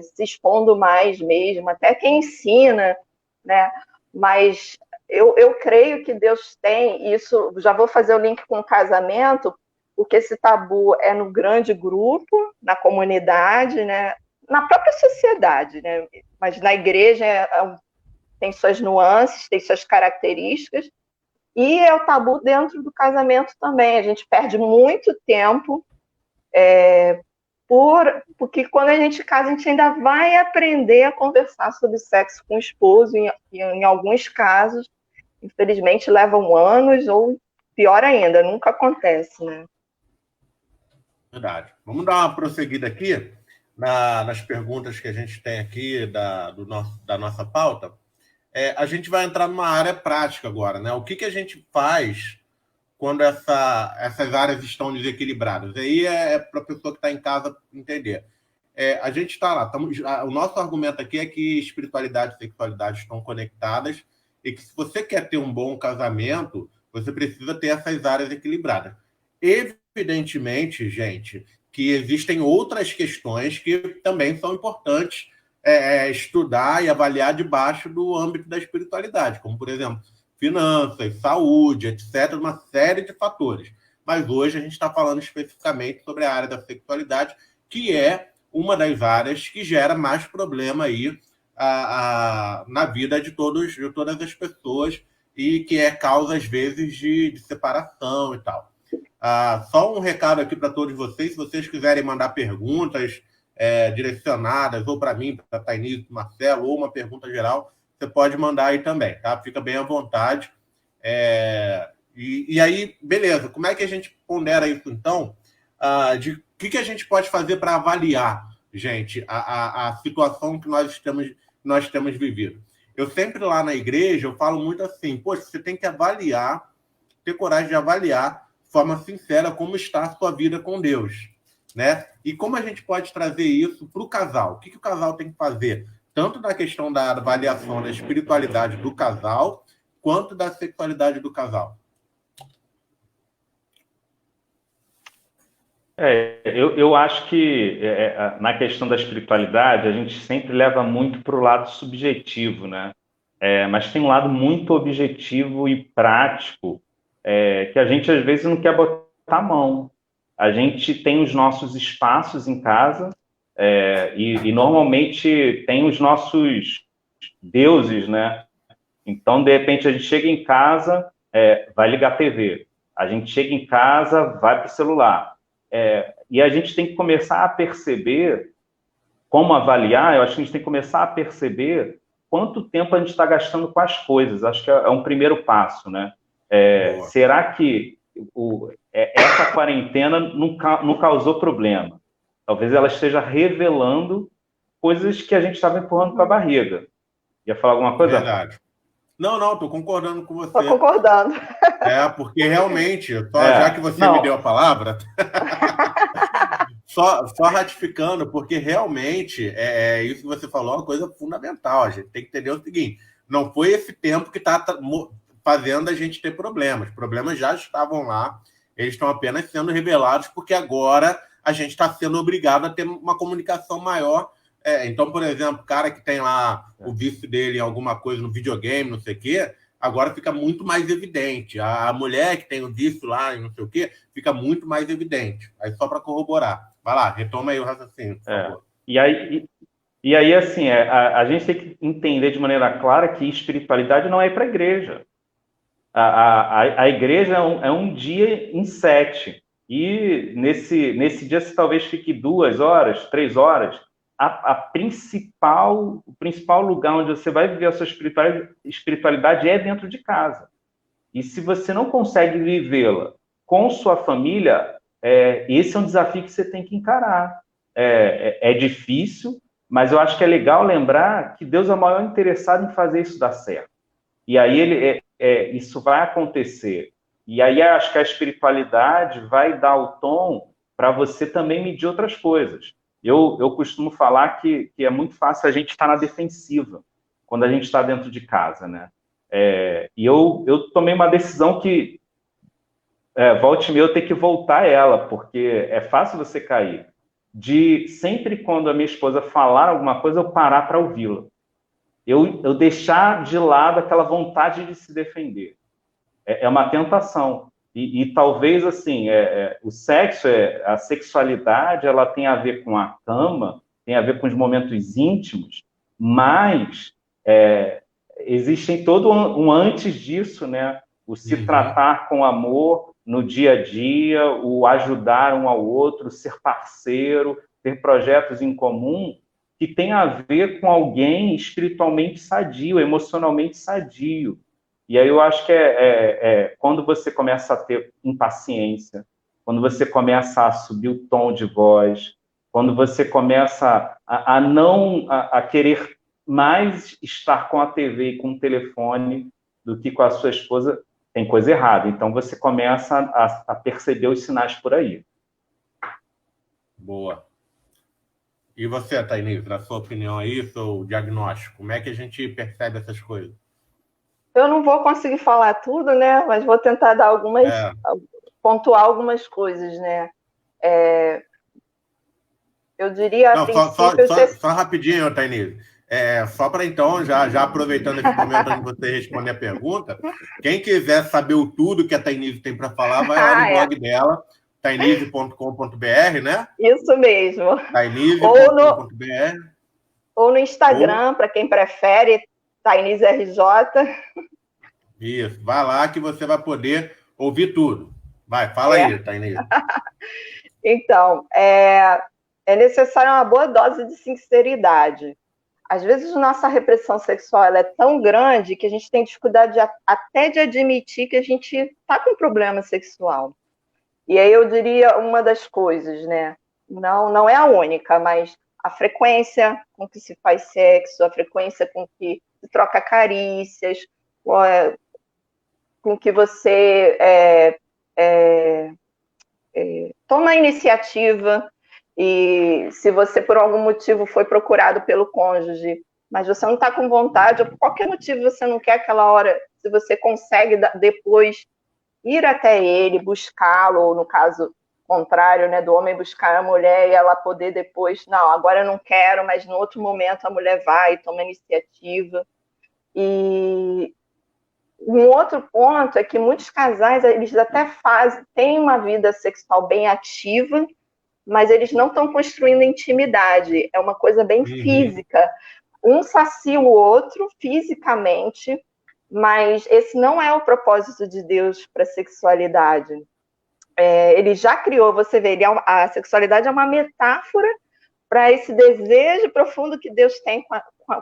se expondo mais mesmo, até quem ensina, né? Mas eu creio que Deus tem isso. Já vou fazer o link com o casamento, porque esse tabu é no grande grupo, na comunidade, né? Na própria sociedade, né? Mas na igreja tem suas nuances, tem suas características, e é o tabu dentro do casamento também. A gente perde muito tempo, porque quando a gente casa, a gente ainda vai aprender a conversar sobre sexo com o esposo, e em alguns casos, infelizmente, levam anos, ou pior ainda, nunca acontece, né? Verdade. Vamos dar uma prosseguida aqui nas perguntas que a gente tem aqui da nossa pauta. A gente vai entrar numa área prática agora, né? O que a gente faz quando essas áreas estão desequilibradas? Aí para a pessoa que está em casa entender. A gente está lá. O nosso argumento aqui é que espiritualidade e sexualidade estão conectadas e que se você quer ter um bom casamento, você precisa ter essas áreas equilibradas. Evidentemente, gente, que existem outras questões que também são importantes estudar e avaliar debaixo do âmbito da espiritualidade, como, por exemplo, finanças, saúde, etc., uma série de fatores. Mas hoje a gente está falando especificamente sobre a área da sexualidade, que é uma das áreas que gera mais problema aí na vida de todas as pessoas e que é causa, às vezes, de separação e tal. Só um recado aqui para todos vocês, se vocês quiserem mandar perguntas direcionadas, ou para mim, para a Tainise, para o Marcelo, ou uma pergunta geral, você pode mandar aí também, tá? Fica bem à vontade. E aí, beleza, como é que a gente pondera isso, então? De o que a gente pode fazer para avaliar, gente, a situação que nós temos vivido? Eu sempre lá na igreja, eu falo muito assim, poxa, você tem que avaliar, ter coragem de avaliar de forma sincera como está a sua vida com Deus, né? E como a gente pode trazer isso para o casal? O que o casal tem que fazer? Tanto na questão da avaliação da espiritualidade do casal, quanto da sexualidade do casal. Eu acho que na questão da espiritualidade, a gente sempre leva muito para o lado subjetivo, né? Mas tem um lado muito objetivo e prático, que a gente às vezes não quer botar a mão. A gente tem os nossos espaços em casa, e normalmente tem os nossos deuses, né? Então, de repente, a gente chega em casa, vai ligar a TV. A gente chega em casa, vai para o celular. E a gente tem que começar a perceber como avaliar. Eu acho que a gente tem que começar a perceber quanto tempo a gente está gastando com as coisas. Acho que é um primeiro passo, né? Será que essa quarentena não causou problema? Talvez ela esteja revelando coisas que a gente estava empurrando com a barriga. Ia falar alguma coisa? Verdade. Não, estou concordando com você. Estou concordando. Porque realmente, já que você me deu a palavra, só ratificando, porque realmente isso que você falou é uma coisa fundamental. A gente tem que entender o seguinte: não foi esse tempo que está fazendo a gente ter problemas. Os problemas já estavam lá, eles estão apenas sendo revelados porque agora a gente está sendo obrigado a ter uma comunicação maior. Então, por exemplo, o cara que tem lá o vício dele em alguma coisa no videogame, não sei o quê, agora fica muito mais evidente. A mulher que tem o vício lá em não sei o quê, fica muito mais evidente. Aí só para corroborar. Vai lá, retoma aí o raciocínio, por favor. E aí assim, a gente tem que entender de maneira clara que espiritualidade não é para a igreja. A igreja é um dia em 7. E nesse dia você talvez fique 2 horas, 3 horas. O principal lugar onde você vai viver a sua espiritualidade é dentro de casa. E se você não consegue vivê-la com sua família, esse é um desafio que você tem que encarar. É difícil, mas eu acho que é legal lembrar que Deus é o maior interessado em fazer isso dar certo. E aí isso vai acontecer. E aí acho que a espiritualidade vai dar o tom para você também medir outras coisas. Eu costumo falar que é muito fácil a gente estar na defensiva quando a gente está dentro de casa, né? E eu tomei uma decisão que volte e meia eu ter que voltar ela, porque é fácil você cair. De sempre quando a minha esposa falar alguma coisa, eu parar para ouvi-la. Eu deixar de lado aquela vontade de se defender. É uma tentação. E talvez, assim, o sexo, a sexualidade, ela tem a ver com a cama, tem a ver com os momentos íntimos, mas existem todo um antes disso, né? O se tratar com amor no dia a dia, o ajudar um ao outro, ser parceiro, ter projetos em comum, que tem a ver com alguém espiritualmente sadio, emocionalmente sadio. E aí eu acho que quando você começa a ter impaciência, quando você começa a subir o tom de voz, quando você começa a querer mais estar com a TV e com o telefone do que com a sua esposa, tem coisa errada. Então você começa a perceber os sinais por aí. Boa. E você, Tainise, na sua opinião aí, seu diagnóstico, como é que a gente percebe essas coisas? Eu não vou conseguir falar tudo, né? Mas vou tentar dar pontuar algumas coisas, né? Eu diria, não, só rapidinho, Tainise. Só para então, já aproveitando esse momento onde você responde a pergunta, quem quiser saber o tudo que a Tainise tem para falar, vai lá no blog dela, tainise.com.br, né? Isso mesmo. tainise.com.br. Ou no Instagram, para quem prefere, Tainise RJ. Isso, vai lá que você vai poder ouvir tudo. Vai, fala aí, Tainise. Então, é necessária uma boa dose de sinceridade. Às vezes, nossa repressão sexual ela é tão grande que a gente tem dificuldade até de admitir que a gente está com problema sexual. E aí eu diria uma das coisas, né? Não é a única, mas a frequência com que se faz sexo, a frequência com que se troca carícias, com que você toma a iniciativa. E se você, por algum motivo, foi procurado pelo cônjuge, mas você não está com vontade, ou por qualquer motivo você não quer aquela hora, se você consegue depois ir até ele, buscá-lo, ou no caso contrário, né, do homem buscar a mulher e ela poder depois, não, agora eu não quero, mas no outro momento a mulher vai, toma a iniciativa. E um outro ponto é que muitos casais, eles até têm uma vida sexual bem ativa, mas eles não estão construindo intimidade. É uma coisa bem física. Um sacia o outro fisicamente, mas esse não é o propósito de Deus para a sexualidade. Ele já criou, você vê, a sexualidade é uma metáfora para esse desejo profundo que Deus tem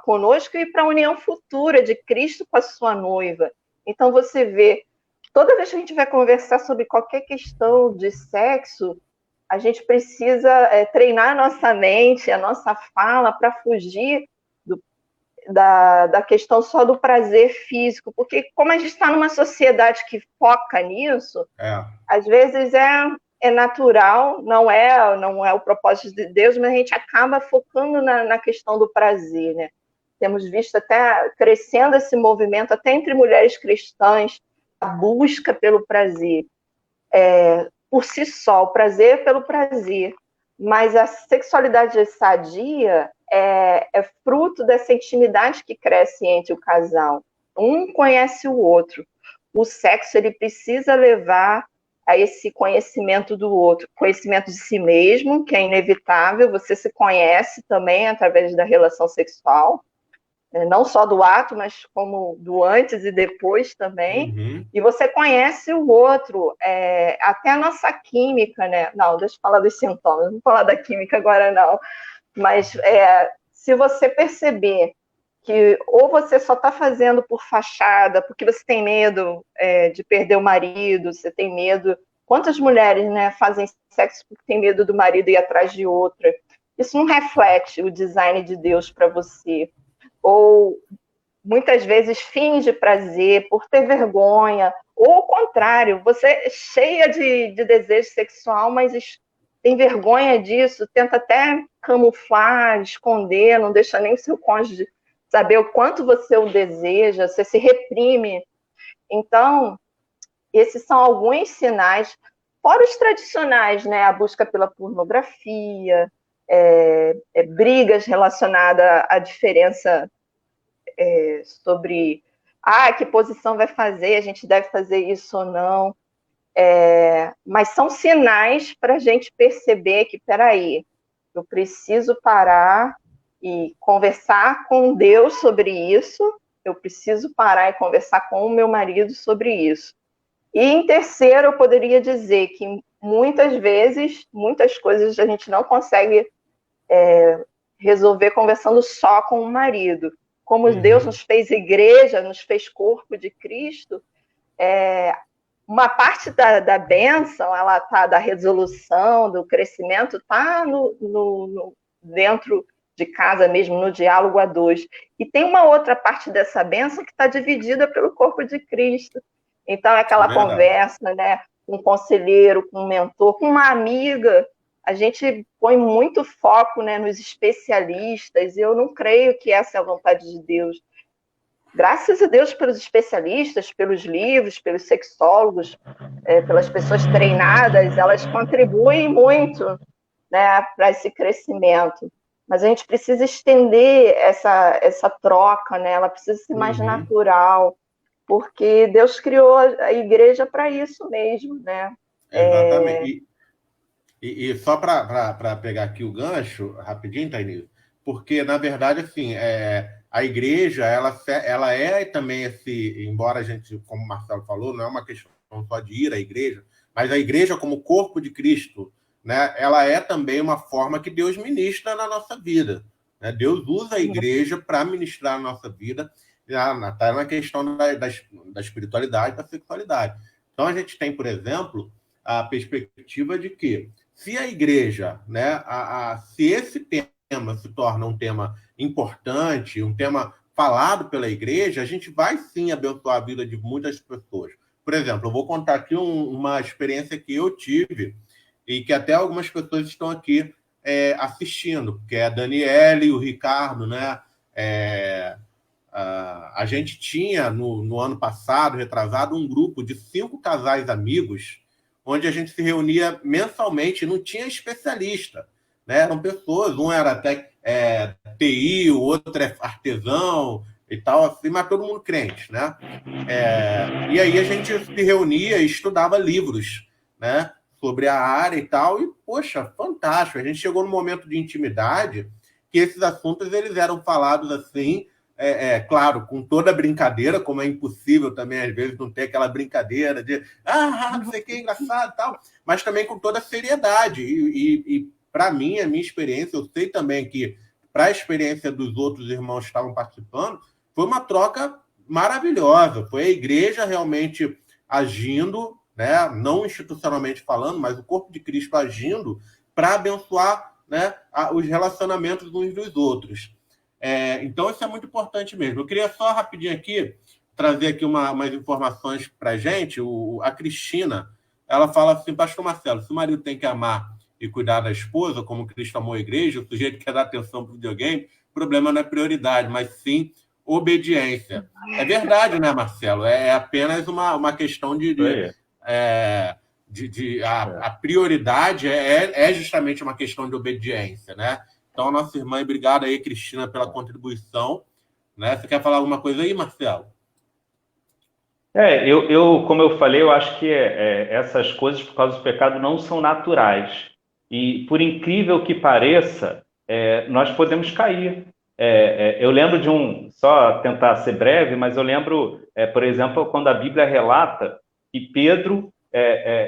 conosco e para a união futura de Cristo com a sua noiva. Então você vê, toda vez que a gente vai conversar sobre qualquer questão de sexo, a gente precisa treinar a nossa mente, a nossa fala, para fugir da questão só do prazer físico, porque como a gente está numa sociedade que foca nisso, às vezes é natural, não é o propósito de Deus, mas a gente acaba focando na questão do prazer, né? Temos visto até crescendo esse movimento, até entre mulheres cristãs, a busca pelo prazer. Por si só, o prazer pelo prazer, mas a sexualidade sadia é fruto dessa intimidade que cresce entre o casal. Um conhece o outro. O sexo ele precisa levar a esse conhecimento do outro, conhecimento de si mesmo, que é inevitável, você se conhece também através da relação sexual, não só do ato, mas como do antes e depois também, e você conhece o outro, até a nossa química, né? Não, deixa eu falar dos sintomas, não vou falar da química agora não, mas se você perceber que ou você só está fazendo por fachada, porque você tem medo de perder o marido, você tem medo... Quantas mulheres, né, fazem sexo porque tem medo do marido ir atrás de outra? Isso não reflete o design de Deus para você. Ou muitas vezes finge prazer por ter vergonha, ou ao contrário, você é cheia de desejo sexual, mas tem vergonha disso, tenta até camuflar, esconder, não deixa nem o seu cônjuge saber o quanto você o deseja, você se reprime. Então, esses são alguns sinais, fora os tradicionais, né? A busca pela pornografia, brigas relacionadas à diferença sobre que posição vai fazer, a gente deve fazer isso ou não. Mas são sinais para a gente perceber que, peraí, eu preciso parar e conversar com Deus sobre isso, eu preciso parar e conversar com o meu marido sobre isso. E em terceiro, eu poderia dizer que muitas vezes, muitas coisas a gente não consegue resolver conversando só com o marido. Como Deus nos fez igreja, nos fez corpo de Cristo, uma parte da bênção, ela tá, da resolução, do crescimento, está dentro de casa mesmo, no diálogo a dois. E tem uma outra parte dessa bênção que está dividida pelo corpo de Cristo. Então, é aquela conversa, né, com um conselheiro, com um mentor, com uma amiga. A gente põe muito foco, né, nos especialistas, e eu não creio que essa é a vontade de Deus. Graças a Deus pelos especialistas, pelos livros, pelos sexólogos, pelas pessoas treinadas, elas contribuem muito, né, para esse crescimento. Mas a gente precisa estender essa troca, né? Ela precisa ser mais natural, porque Deus criou a igreja para isso mesmo, né? Exatamente. E só para pegar aqui o gancho, rapidinho, Tainês, porque, na verdade, assim, a igreja, ela é também embora a gente, como o Marcelo falou, não é uma questão só de ir à igreja, mas a igreja como corpo de Cristo, né, ela é também uma forma que Deus ministra na nossa vida. Né? Deus usa a igreja para ministrar na nossa vida, está na questão da espiritualidade, da sexualidade. Então, a gente tem, por exemplo, a perspectiva de que, se a igreja, né, se esse tema se torna um tema importante, um tema falado pela igreja, a gente vai sim abençoar a vida de muitas pessoas. Por exemplo, eu vou contar aqui uma experiência que eu tive e que até algumas pessoas estão aqui assistindo, que é a Daniela e o Ricardo, né? A gente tinha, no ano passado, retrasado, um grupo de 5 casais amigos, onde a gente se reunia mensalmente, não tinha especialista, né? Eram pessoas, um era até TI, o outro é artesão e tal, assim, mas todo mundo crente, né? E aí a gente se reunia e estudava livros, né, sobre a área e tal, e, poxa, fantástico. A gente chegou num momento de intimidade que esses assuntos eles eram falados assim, claro, com toda a brincadeira, como é impossível também, às vezes, não ter aquela brincadeira de não sei o que, é engraçado e tal, mas também com toda a seriedade. E para mim, a minha experiência, eu sei também que, para a experiência dos outros irmãos que estavam participando, foi uma troca maravilhosa. Foi a igreja realmente agindo, né, não institucionalmente falando, mas o corpo de Cristo agindo para abençoar, né, os relacionamentos uns dos outros. Então, isso é muito importante mesmo. Eu queria só rapidinho aqui trazer aqui umas informações para a gente. A Cristina, ela fala assim: pastor Marcelo, se o marido tem que amar e cuidar da esposa, como Cristo amou a igreja, o sujeito quer dar atenção para o videogame, o problema não é prioridade, mas sim obediência. É verdade, né, Marcelo? É apenas uma questão a prioridade é justamente uma questão de obediência, né? Então, nossa irmã, obrigado aí, Cristina, pela contribuição. Né? Você quer falar alguma coisa aí, Marcelo? Como eu falei, eu acho que essas coisas, por causa do pecado, não são naturais. E, por incrível que pareça, nós podemos cair. Eu lembro só tentar ser breve, mas eu lembro, por exemplo, quando a Bíblia relata que Pedro,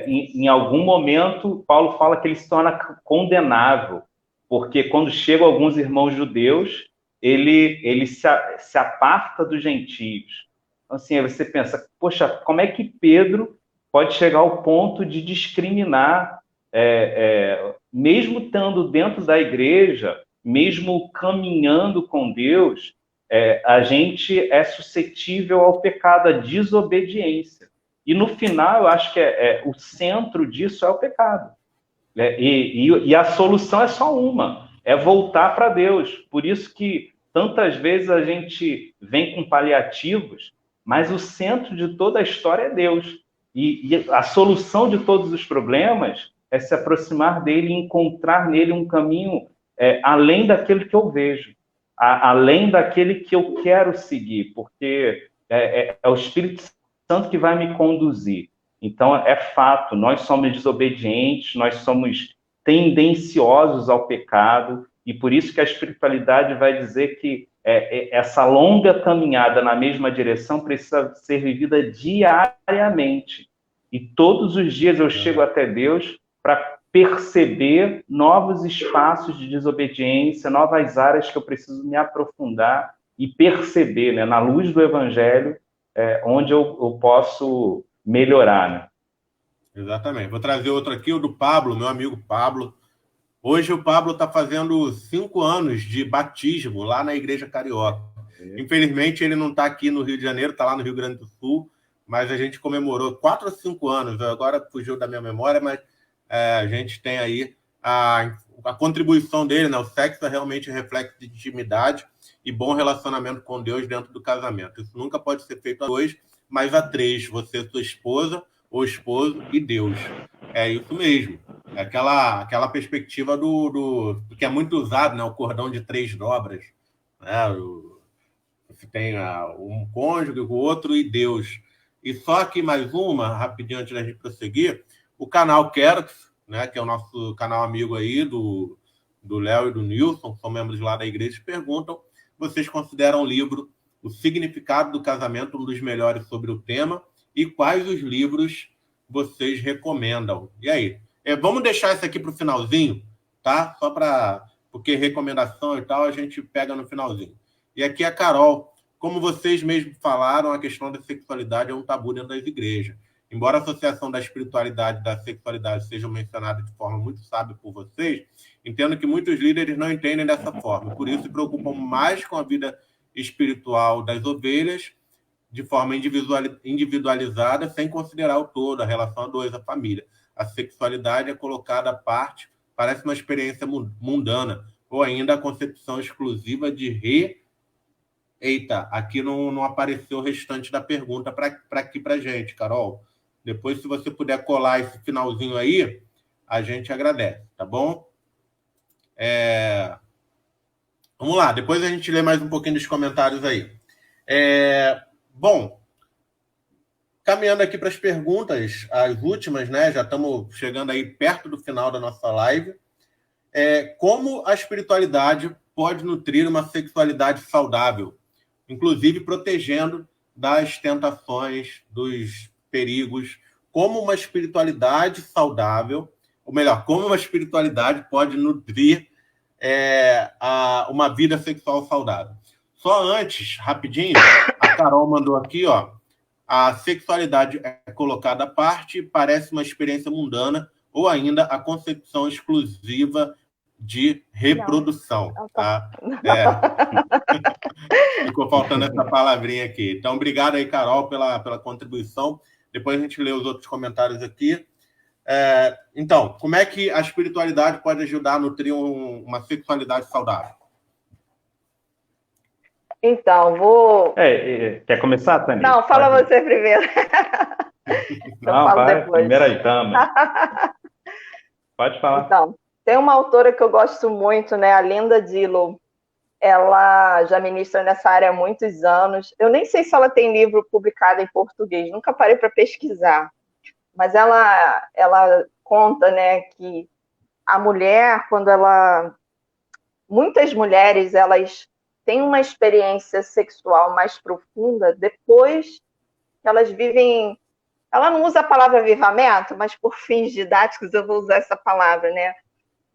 em algum momento, Paulo fala que ele se torna condenável, porque quando chegam alguns irmãos judeus, ele se aparta dos gentios. Então, assim, aí você pensa, poxa, como é que Pedro pode chegar ao ponto de discriminar, mesmo estando dentro da igreja, mesmo caminhando com Deus, a gente é suscetível ao pecado, à desobediência. E no final, eu acho que o centro disso é o pecado. E a solução é só uma, é voltar para Deus. Por isso que tantas vezes a gente vem com paliativos, mas o centro de toda a história é Deus. E a solução de todos os problemas é se aproximar dele e encontrar nele um caminho além daquele que eu vejo, além daquele que eu quero seguir, porque é o Espírito Santo que vai me conduzir. Então, é fato, nós somos desobedientes, nós somos tendenciosos ao pecado, e por isso que a espiritualidade vai dizer que essa longa caminhada na mesma direção precisa ser vivida diariamente. E todos os dias eu chego até Deus para perceber novos espaços de desobediência, novas áreas que eu preciso me aprofundar e perceber, né, na luz do Evangelho, onde eu posso melhorar, né? Exatamente. Vou trazer outro aqui, o do Pablo, meu amigo Pablo. Hoje o Pablo está fazendo 5 anos de batismo lá na Igreja Carioca. Infelizmente, ele não está aqui no Rio de Janeiro, está lá no Rio Grande do Sul, mas a gente comemorou 4 ou 5 anos. Agora fugiu da minha memória, mas a gente tem aí a contribuição dele, né? O sexo é realmente reflexo de intimidade e bom relacionamento com Deus dentro do casamento. Isso nunca pode ser feito a 2, mas a 3, você, sua esposa, o esposo e Deus. É isso mesmo. É aquela perspectiva do que é muito usado, né? O cordão de 3 dobras. Né? Você tem um cônjuge, o outro e Deus. E só aqui mais uma, rapidinho antes da gente prosseguir, o canal Querox, né? Que é o nosso canal amigo aí do Léo e do Nilson, que são membros lá da igreja, perguntam: vocês consideram o livro O Significado do Casamento um dos melhores sobre o tema? E quais os livros vocês recomendam? E aí? Vamos deixar isso aqui para o finalzinho, tá? Só para... porque recomendação e tal a gente pega no finalzinho. E aqui a Carol, como vocês mesmos falaram, a questão da sexualidade é um tabu dentro das igrejas. Embora a associação da espiritualidade e da sexualidade sejam mencionadas de forma muito sábia por vocês, entendo que muitos líderes não entendem dessa forma. Por isso se preocupam mais com a vida espiritual das ovelhas de forma individualizada, sem considerar o todo, a relação a dois, a família. A sexualidade é colocada à parte, parece uma experiência mundana, ou ainda a concepção exclusiva de Eita, aqui não apareceu o restante da pergunta para aqui para a gente, Carol. Depois, se você puder colar esse finalzinho aí, a gente agradece, tá bom? Vamos lá, depois a gente lê mais um pouquinho dos comentários aí. Bom, caminhando aqui para as perguntas, as últimas, né? Já estamos chegando aí perto do final da nossa live. Como a espiritualidade pode nutrir uma sexualidade saudável, inclusive protegendo das tentações, dos perigos, como uma espiritualidade saudável, ou melhor, como uma espiritualidade pode nutrir uma vida sexual saudável. Só antes, rapidinho, a Carol mandou aqui, ó, a sexualidade é colocada à parte, parece uma experiência mundana, ou ainda a concepção exclusiva de reprodução. Não. Tá? Ficou faltando essa palavrinha aqui. Então, obrigado aí, Carol, pela contribuição. Depois a gente lê os outros comentários aqui. Então, como é que a espiritualidade pode ajudar a nutrir uma sexualidade saudável? Então, vou... Quer começar, Tânia? Não, fala você primeiro. Não, vai, primeiro aí, Tânia. Pode falar. Então, tem uma autora que eu gosto muito, né, a Linda Dillow. Ela já ministra nessa área há muitos anos. Eu nem sei se ela tem livro publicado em português, nunca parei para pesquisar. Mas ela conta, né, que a mulher, quando ela... Muitas mulheres, elas têm uma experiência sexual mais profunda depois que elas vivem... Ela não usa a palavra avivamento, mas por fins didáticos eu vou usar essa palavra, né?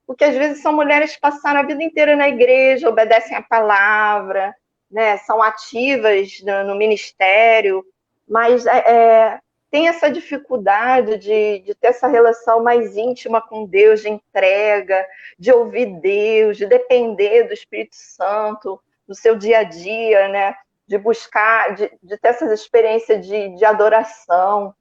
Porque às vezes são mulheres que passaram a vida inteira na igreja, obedecem a palavra, né? São ativas no ministério, mas tem essa dificuldade de ter essa relação mais íntima com Deus, de entrega, de ouvir Deus, de depender do Espírito Santo no seu dia a dia, né? De buscar, de ter essas experiências de adoração,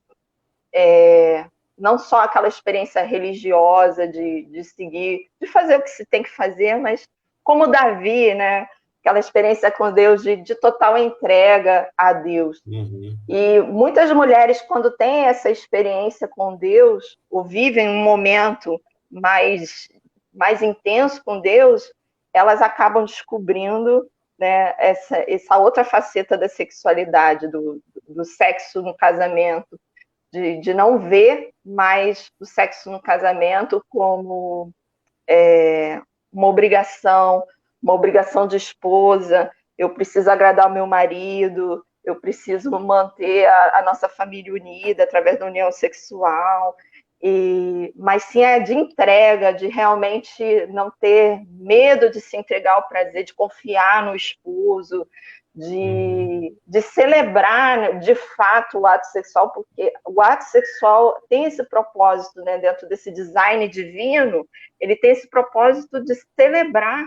não só aquela experiência religiosa de seguir, de fazer o que se tem que fazer, mas como Davi, né? Aquela experiência com Deus de total entrega a Deus. Uhum. E muitas mulheres, quando têm essa experiência com Deus, ou vivem um momento mais intenso com Deus, elas acabam descobrindo, né, essa outra faceta da sexualidade, do sexo no casamento, de não ver mais o sexo no casamento como uma obrigação de esposa. Eu preciso agradar o meu marido, eu preciso manter a nossa família unida através da união sexual, mas sim de entrega, de realmente não ter medo de se entregar ao prazer, de confiar no esposo, de celebrar de fato o ato sexual, porque o ato sexual tem esse propósito, né, dentro desse design divino, ele tem esse propósito de celebrar,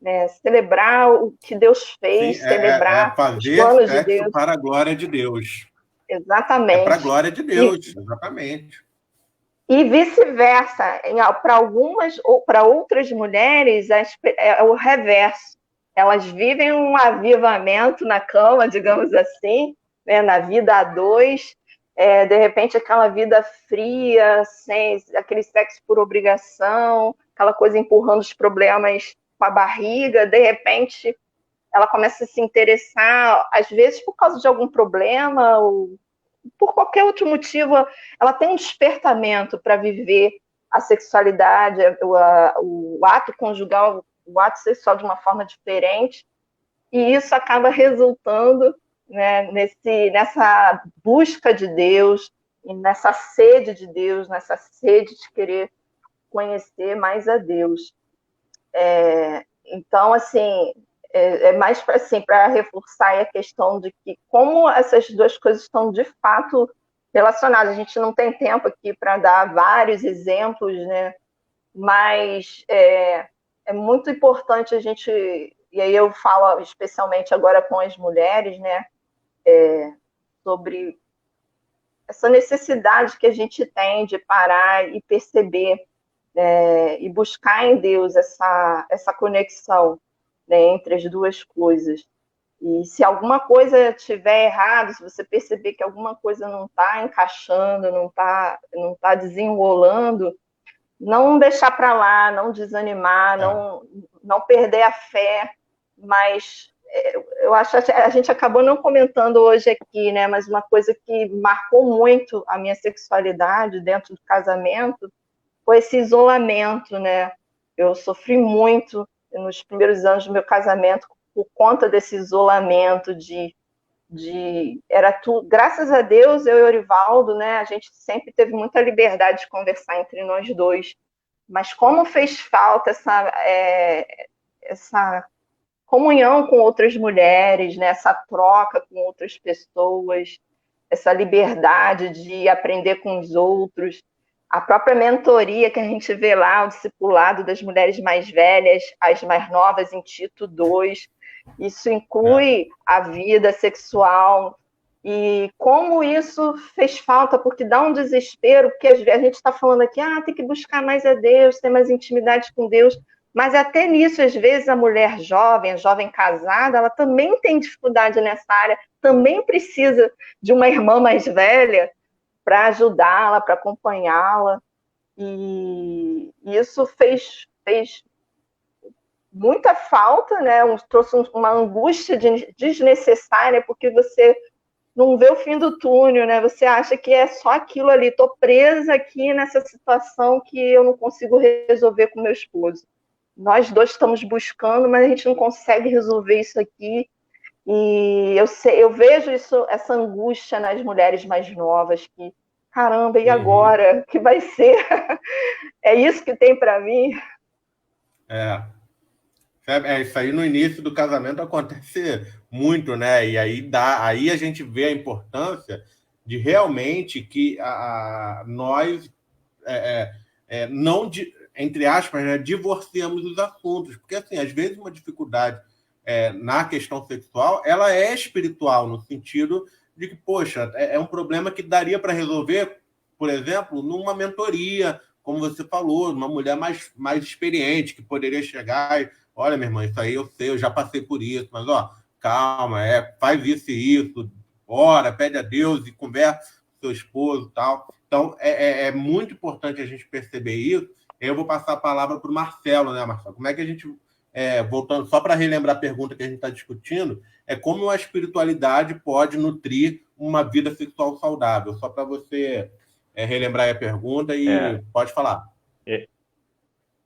né, celebrar o que Deus fez, Sim, celebrar os fazer planos de sexo Deus. para a glória de Deus. Exatamente. É para a glória de Deus, exatamente. E vice-versa, para algumas ou para outras mulheres é o reverso. Elas vivem um avivamento na cama, digamos assim, né, na vida a dois, de repente aquela vida fria, sem aquele sexo por obrigação, aquela coisa empurrando os problemas com a barriga, de repente ela começa a se interessar, às vezes por causa de algum problema, ou por qualquer outro motivo, ela tem um despertamento para viver a sexualidade, o ato conjugal, o ato sexual de uma forma diferente, e isso acaba resultando, né, nessa busca de Deus, nessa sede de Deus, nessa sede de querer conhecer mais a Deus. Então, assim, mais para assim, reforçar a questão de que como essas duas coisas estão de fato relacionadas. A gente não tem tempo aqui para dar vários exemplos, né? Mas é muito importante a gente, e aí eu falo especialmente agora com as mulheres, né? Sobre essa necessidade que a gente tem de parar e perceber e buscar em Deus essa conexão, né, entre as duas coisas. E se alguma coisa estiver errado, se você perceber que alguma coisa não está encaixando, não tá desenrolando, não deixar para lá, não desanimar, não perder a fé, mas eu acho que a gente acabou não comentando hoje aqui, né, mas uma coisa que marcou muito a minha sexualidade dentro do casamento foi esse isolamento, né? Eu sofri muito nos primeiros anos do meu casamento por conta desse isolamento era tudo, graças a Deus, eu e o Orivaldo, né, a gente sempre teve muita liberdade de conversar entre nós dois, mas como fez falta essa comunhão com outras mulheres, né, essa troca com outras pessoas, essa liberdade de aprender com os outros, a própria mentoria que a gente vê lá, o discipulado das mulheres mais velhas, as mais novas em Tito 2, isso inclui a vida sexual, e como isso fez falta, porque dá um desespero, porque a gente está falando aqui, tem que buscar mais a Deus, ter mais intimidade com Deus, mas até nisso, às vezes, a mulher jovem, a jovem casada, ela também tem dificuldade nessa área, também precisa de uma irmã mais velha para ajudá-la, para acompanhá-la, e isso fez muita falta, né? Trouxe uma angústia desnecessária, porque você não vê o fim do túnel, né? Você acha que é só aquilo ali, estou presa aqui nessa situação que eu não consigo resolver com meu esposo. Nós dois estamos buscando, mas a gente não consegue resolver isso aqui. E eu vejo essa angústia nas mulheres mais novas, que, caramba, e agora? O que vai ser? É isso que tem para mim? Isso aí no início do casamento acontece muito, né? E aí a gente vê a importância de realmente que nós não, entre aspas, né, divorciamos os assuntos. Porque, assim, às vezes uma dificuldade na questão sexual, ela é espiritual, no sentido de que, poxa, é um problema que daria para resolver, por exemplo, numa mentoria, como você falou, uma mulher mais experiente, que poderia chegar e, olha, minha irmã, isso aí eu sei, eu já passei por isso, mas, calma, faz isso e isso, ora, pede a Deus e conversa com seu esposo e tal. Então, é muito importante a gente perceber isso. Eu vou passar a palavra para o Marcelo, né, Marcelo? Como é que a gente, voltando, só para relembrar a pergunta que a gente está discutindo, como a espiritualidade pode nutrir uma vida sexual saudável? Só para você relembrar aí a pergunta e pode falar.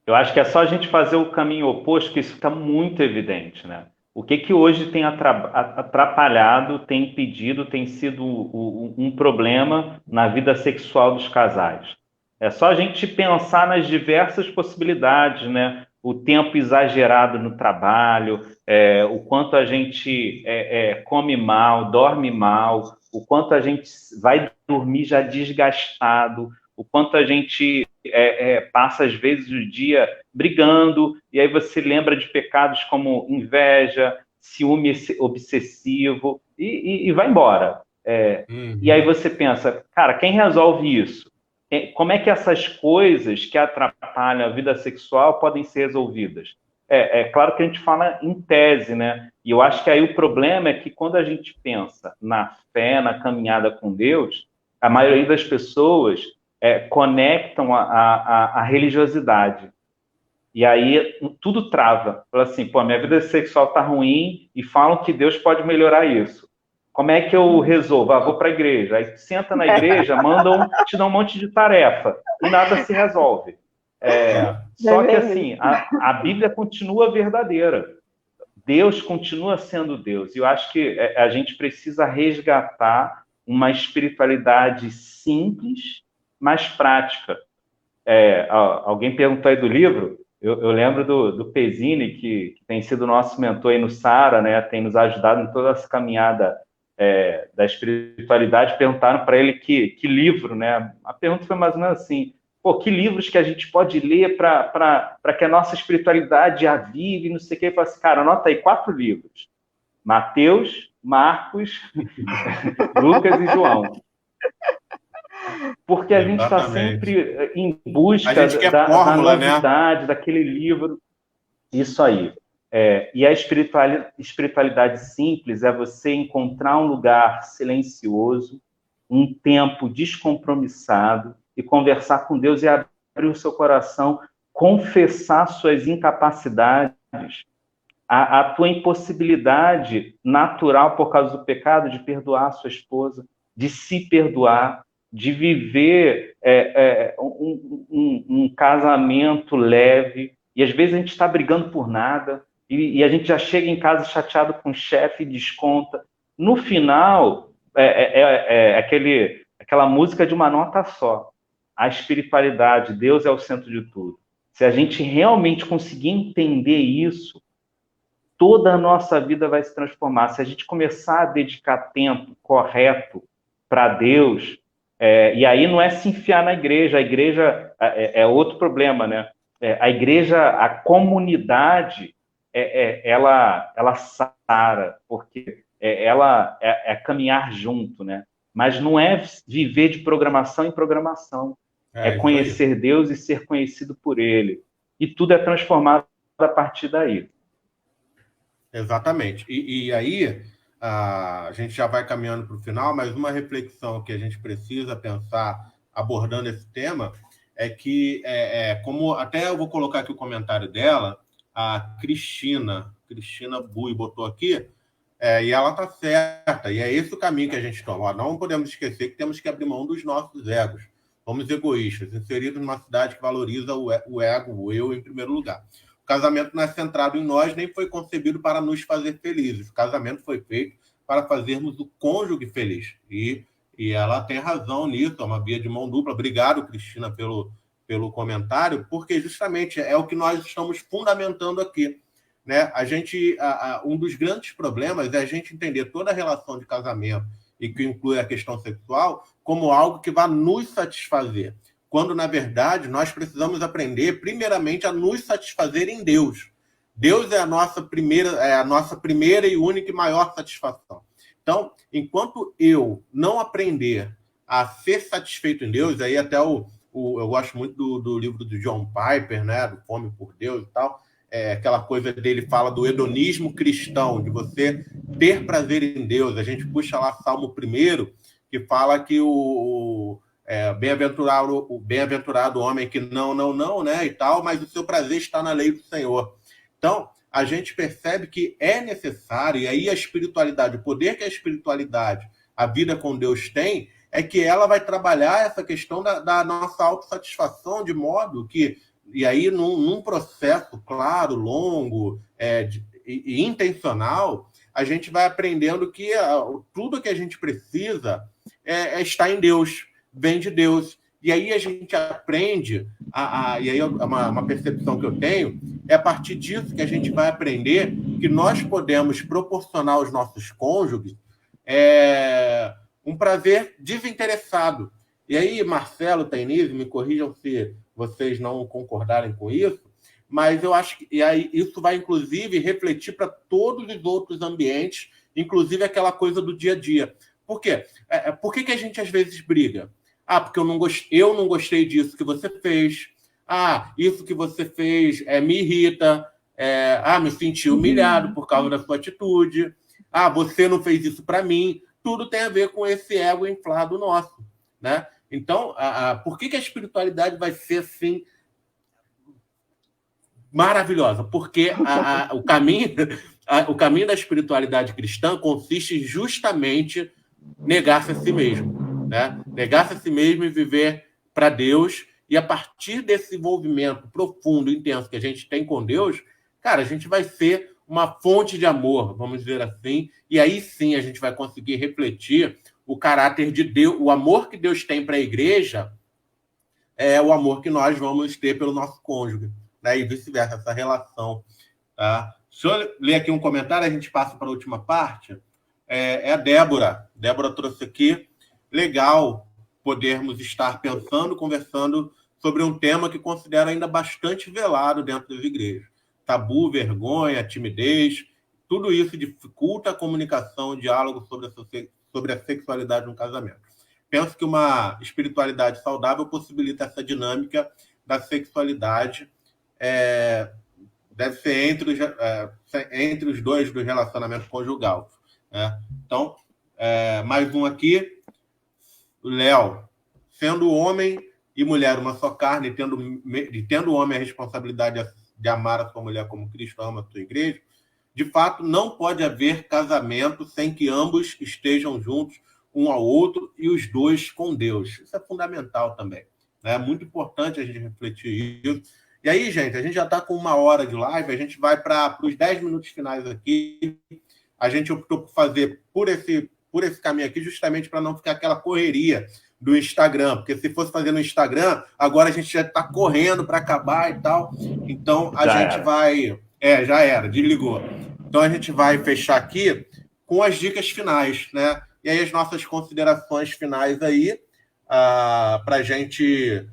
Eu acho que é só a gente fazer o caminho oposto, que isso está muito evidente, né? O que hoje tem atrapalhado, tem impedido, tem sido um problema na vida sexual dos casais? É só a gente pensar nas diversas possibilidades, né? O tempo exagerado no trabalho, o quanto a gente come mal, dorme mal, o quanto a gente vai dormir já desgastado, o quanto a gente passa, às vezes, o dia brigando, e aí você lembra de pecados como inveja, ciúme obsessivo, e vai embora. E aí você pensa, cara, quem resolve isso? Como é que essas coisas que atrapalham a vida sexual podem ser resolvidas? É claro que a gente fala em tese, né? E eu acho que aí o problema é que quando a gente pensa na fé, na caminhada com Deus, a maioria das pessoas conectam a religiosidade. E aí tudo trava. Fala assim, pô, minha vida sexual está ruim e falam que Deus pode melhorar isso. Como é que eu resolvo? Vou para a igreja. Aí senta na igreja, te dão um monte de tarefa e nada se resolve. Só que assim, a Bíblia continua verdadeira. Deus continua sendo Deus. E eu acho que a gente precisa resgatar uma espiritualidade simples, mas prática. Alguém perguntou aí do livro. Eu lembro do Pezzini, que tem sido nosso mentor aí no Sara, né? Tem nos ajudado em toda essa caminhada da espiritualidade. Perguntaram para ele que livro, né? A pergunta foi mais ou menos assim: pô, que livros que a gente pode ler para que a nossa espiritualidade avive, não sei o que. Ele falou assim, cara, anota aí 4 livros: Mateus, Marcos, Lucas e João. Porque a gente está sempre em busca da novidade, né? Daquele livro. Isso aí. E a espiritualidade simples é você encontrar um lugar silencioso, um tempo descompromissado e conversar com Deus e abrir o seu coração, confessar suas incapacidades, a tua impossibilidade natural por causa do pecado de perdoar a sua esposa, de se perdoar, de viver um casamento leve. E às vezes a gente está brigando por nada e a gente já chega em casa chateado com o chefe e desconta. No final, aquela música de uma nota só. A espiritualidade, Deus é o centro de tudo. Se a gente realmente conseguir entender isso, toda a nossa vida vai se transformar. Se a gente começar a dedicar tempo correto para Deus, e aí não é se enfiar na igreja, a igreja é outro problema, né? A igreja, a comunidade, ela sara, porque ela é caminhar junto, né? Mas não é viver de programação em programação. É conhecer Deus e ser conhecido por Ele. E tudo é transformado a partir daí. Exatamente. E aí, a gente já vai caminhando para o final, mas uma reflexão que a gente precisa pensar abordando esse tema é que, como até eu vou colocar aqui o comentário dela, a Cristina Bui botou aqui, e ela está certa, e é esse o caminho que a gente toma. Não podemos esquecer que temos que abrir mão dos nossos egos. Somos egoístas, inseridos numa cidade que valoriza o ego, o eu, em primeiro lugar. O casamento não é centrado em nós, nem foi concebido para nos fazer felizes. O casamento foi feito para fazermos o cônjuge feliz. E ela tem razão nisso, é uma via de mão dupla. Obrigado, Cristina, pelo comentário, porque justamente é o que nós estamos fundamentando aqui. Né? Um dos grandes problemas é a gente entender toda a relação de casamento, e que inclui a questão sexual, como algo que vai nos satisfazer. Quando, na verdade, nós precisamos aprender, primeiramente, a nos satisfazer em Deus. Deus é a nossa primeira e única e maior satisfação. Então, enquanto eu não aprender a ser satisfeito em Deus, aí até eu gosto muito do livro do John Piper, né, do Fome por Deus e tal, aquela coisa dele fala do hedonismo cristão, de você ter prazer em Deus. A gente puxa lá Salmo 1, que fala que bem-aventurado o homem que não, né, e tal, mas o seu prazer está na lei do Senhor. Então, a gente percebe que é necessário, e aí a espiritualidade, o poder que a espiritualidade, a vida com Deus tem, é que ela vai trabalhar essa questão da nossa autossatisfação, de modo que, e aí num processo claro, longo e intencional, a gente vai aprendendo que tudo que a gente precisa está em Deus, vem de Deus. E aí a gente aprende, e aí uma percepção que eu tenho, é a partir disso que a gente vai aprender que nós podemos proporcionar aos nossos cônjuges um prazer desinteressado. E aí, Marcelo, Tainise, me corrijam se vocês não concordarem com isso, mas eu acho que e aí, isso vai, inclusive, refletir para todos os outros ambientes, inclusive aquela coisa do dia a dia. Por quê? Por que a gente, às vezes, briga? Porque eu não gostei disso que você fez. Isso que você fez me irrita. Me senti humilhado por causa da sua atitude. Você não fez isso para mim. Tudo tem a ver com esse ego inflado nosso, né? Então, por que a espiritualidade vai ser assim maravilhosa? Porque o caminho da espiritualidade cristã consiste justamente negar-se a si mesmo, né? Negar-se a si mesmo e viver para Deus. E a partir desse envolvimento profundo, intenso que a gente tem com Deus, cara, a gente vai ser uma fonte de amor, vamos dizer assim, e aí sim a gente vai conseguir refletir o caráter de Deus, o amor que Deus tem para a igreja é o amor que nós vamos ter pelo nosso cônjuge, né? E vice-versa, essa relação. Tá? Deixa eu ler aqui um comentário, a gente passa para a última parte. A Débora. Débora trouxe aqui. Legal podermos estar pensando, conversando sobre um tema que considero ainda bastante velado dentro das igrejas. Tabu, vergonha, timidez, tudo isso dificulta a comunicação, o diálogo sobre a sexualidade no casamento. Penso que uma espiritualidade saudável possibilita essa dinâmica da sexualidade, deve ser entre os dois do relacionamento conjugal. Né? Então, mais um aqui. Léo, sendo homem e mulher uma só carne, tendo o homem a responsabilidade de amar a sua mulher como Cristo ama a sua igreja, de fato, não pode haver casamento sem que ambos estejam juntos um ao outro e os dois com Deus. Isso é fundamental também. É muito importante a gente refletir isso. E aí, gente, a gente já está com 1 hora de live, a gente vai para os 10 minutos finais aqui. A gente optou por fazer por esse caminho aqui, justamente para não ficar aquela correria do Instagram, porque se fosse fazer no Instagram, agora a gente já está correndo para acabar e tal. Então, a gente vai... já era, desligou. Então, a gente vai fechar aqui com as dicas finais, né? E aí, as nossas considerações finais aí, para a gente...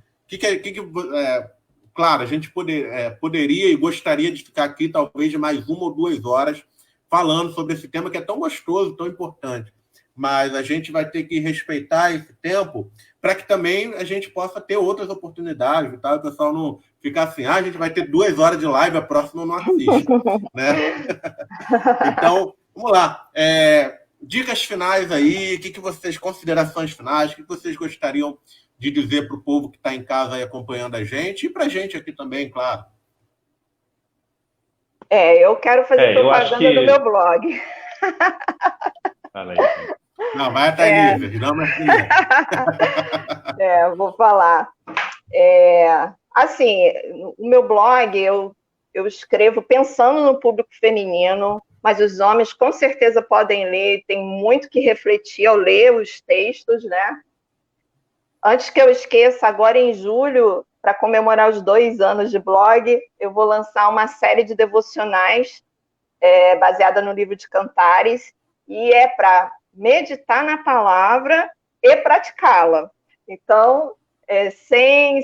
Claro, a gente poderia e gostaria de ficar aqui talvez de mais 1 ou 2 horas falando sobre esse tema que é tão gostoso, tão importante. Mas a gente vai ter que respeitar esse tempo para que também a gente possa ter outras oportunidades, tá? O pessoal não ficar assim, a gente vai ter 2 horas de live, a próxima eu não assisto, né? Então, vamos lá. Dicas finais aí, considerações finais, o que vocês gostariam de dizer para o povo que está em casa aí acompanhando a gente e para a gente aqui também, claro. Eu quero fazer propaganda do meu blog. Fala aí. Não, vai até aí, não, mas vou falar. Assim, o meu blog, eu escrevo pensando no público feminino, mas os homens com certeza podem ler, tem muito que refletir ao ler os textos, né? Antes que eu esqueça, agora em julho, para comemorar os 2 anos de blog, eu vou lançar uma série de devocionais baseada no livro de Cantares, e é para meditar na palavra e praticá-la. Então, sem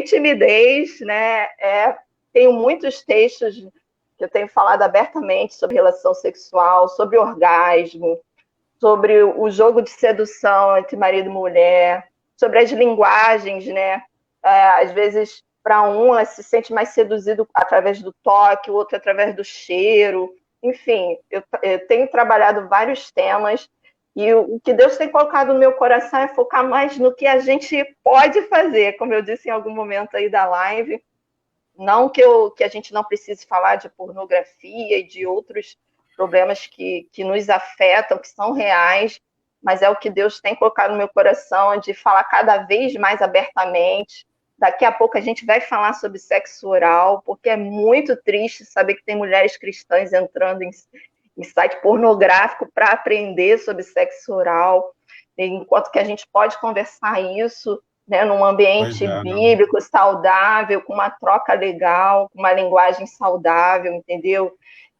timidez, né? tenho muitos textos que eu tenho falado abertamente sobre relação sexual, sobre orgasmo, sobre o jogo de sedução entre marido e mulher, sobre as linguagens, né? Às vezes, para um, se sente mais seduzido através do toque, o outro através do cheiro. Enfim, eu tenho trabalhado vários temas e o que Deus tem colocado no meu coração é focar mais no que a gente pode fazer, como eu disse em algum momento aí da live. Não que a gente não precise falar de pornografia e de outros problemas que nos afetam, que são reais, mas é o que Deus tem colocado no meu coração, de falar cada vez mais abertamente. Daqui a pouco a gente vai falar sobre sexo oral, porque é muito triste saber que tem mulheres cristãs entrando em site pornográfico para aprender sobre sexo oral, enquanto que a gente pode conversar isso, né, num ambiente bíblico, saudável, com uma troca legal, com uma linguagem saudável, entendeu?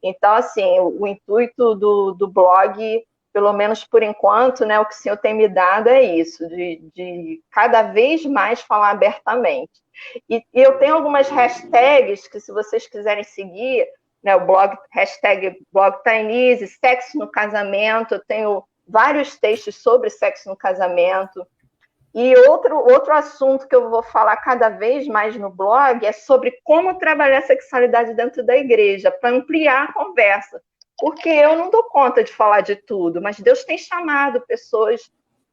Então, assim, o intuito do blog, pelo menos por enquanto, né, o que o Senhor tem me dado é isso, de cada vez mais falar abertamente. E eu tenho algumas hashtags que, se vocês quiserem seguir, né, o blog, hashtag blog Tainise, sexo no casamento, eu tenho vários textos sobre sexo no casamento. E outro assunto que eu vou falar cada vez mais no blog é sobre como trabalhar a sexualidade dentro da igreja, para ampliar a conversa. Porque eu não dou conta de falar de tudo, mas Deus tem chamado pessoas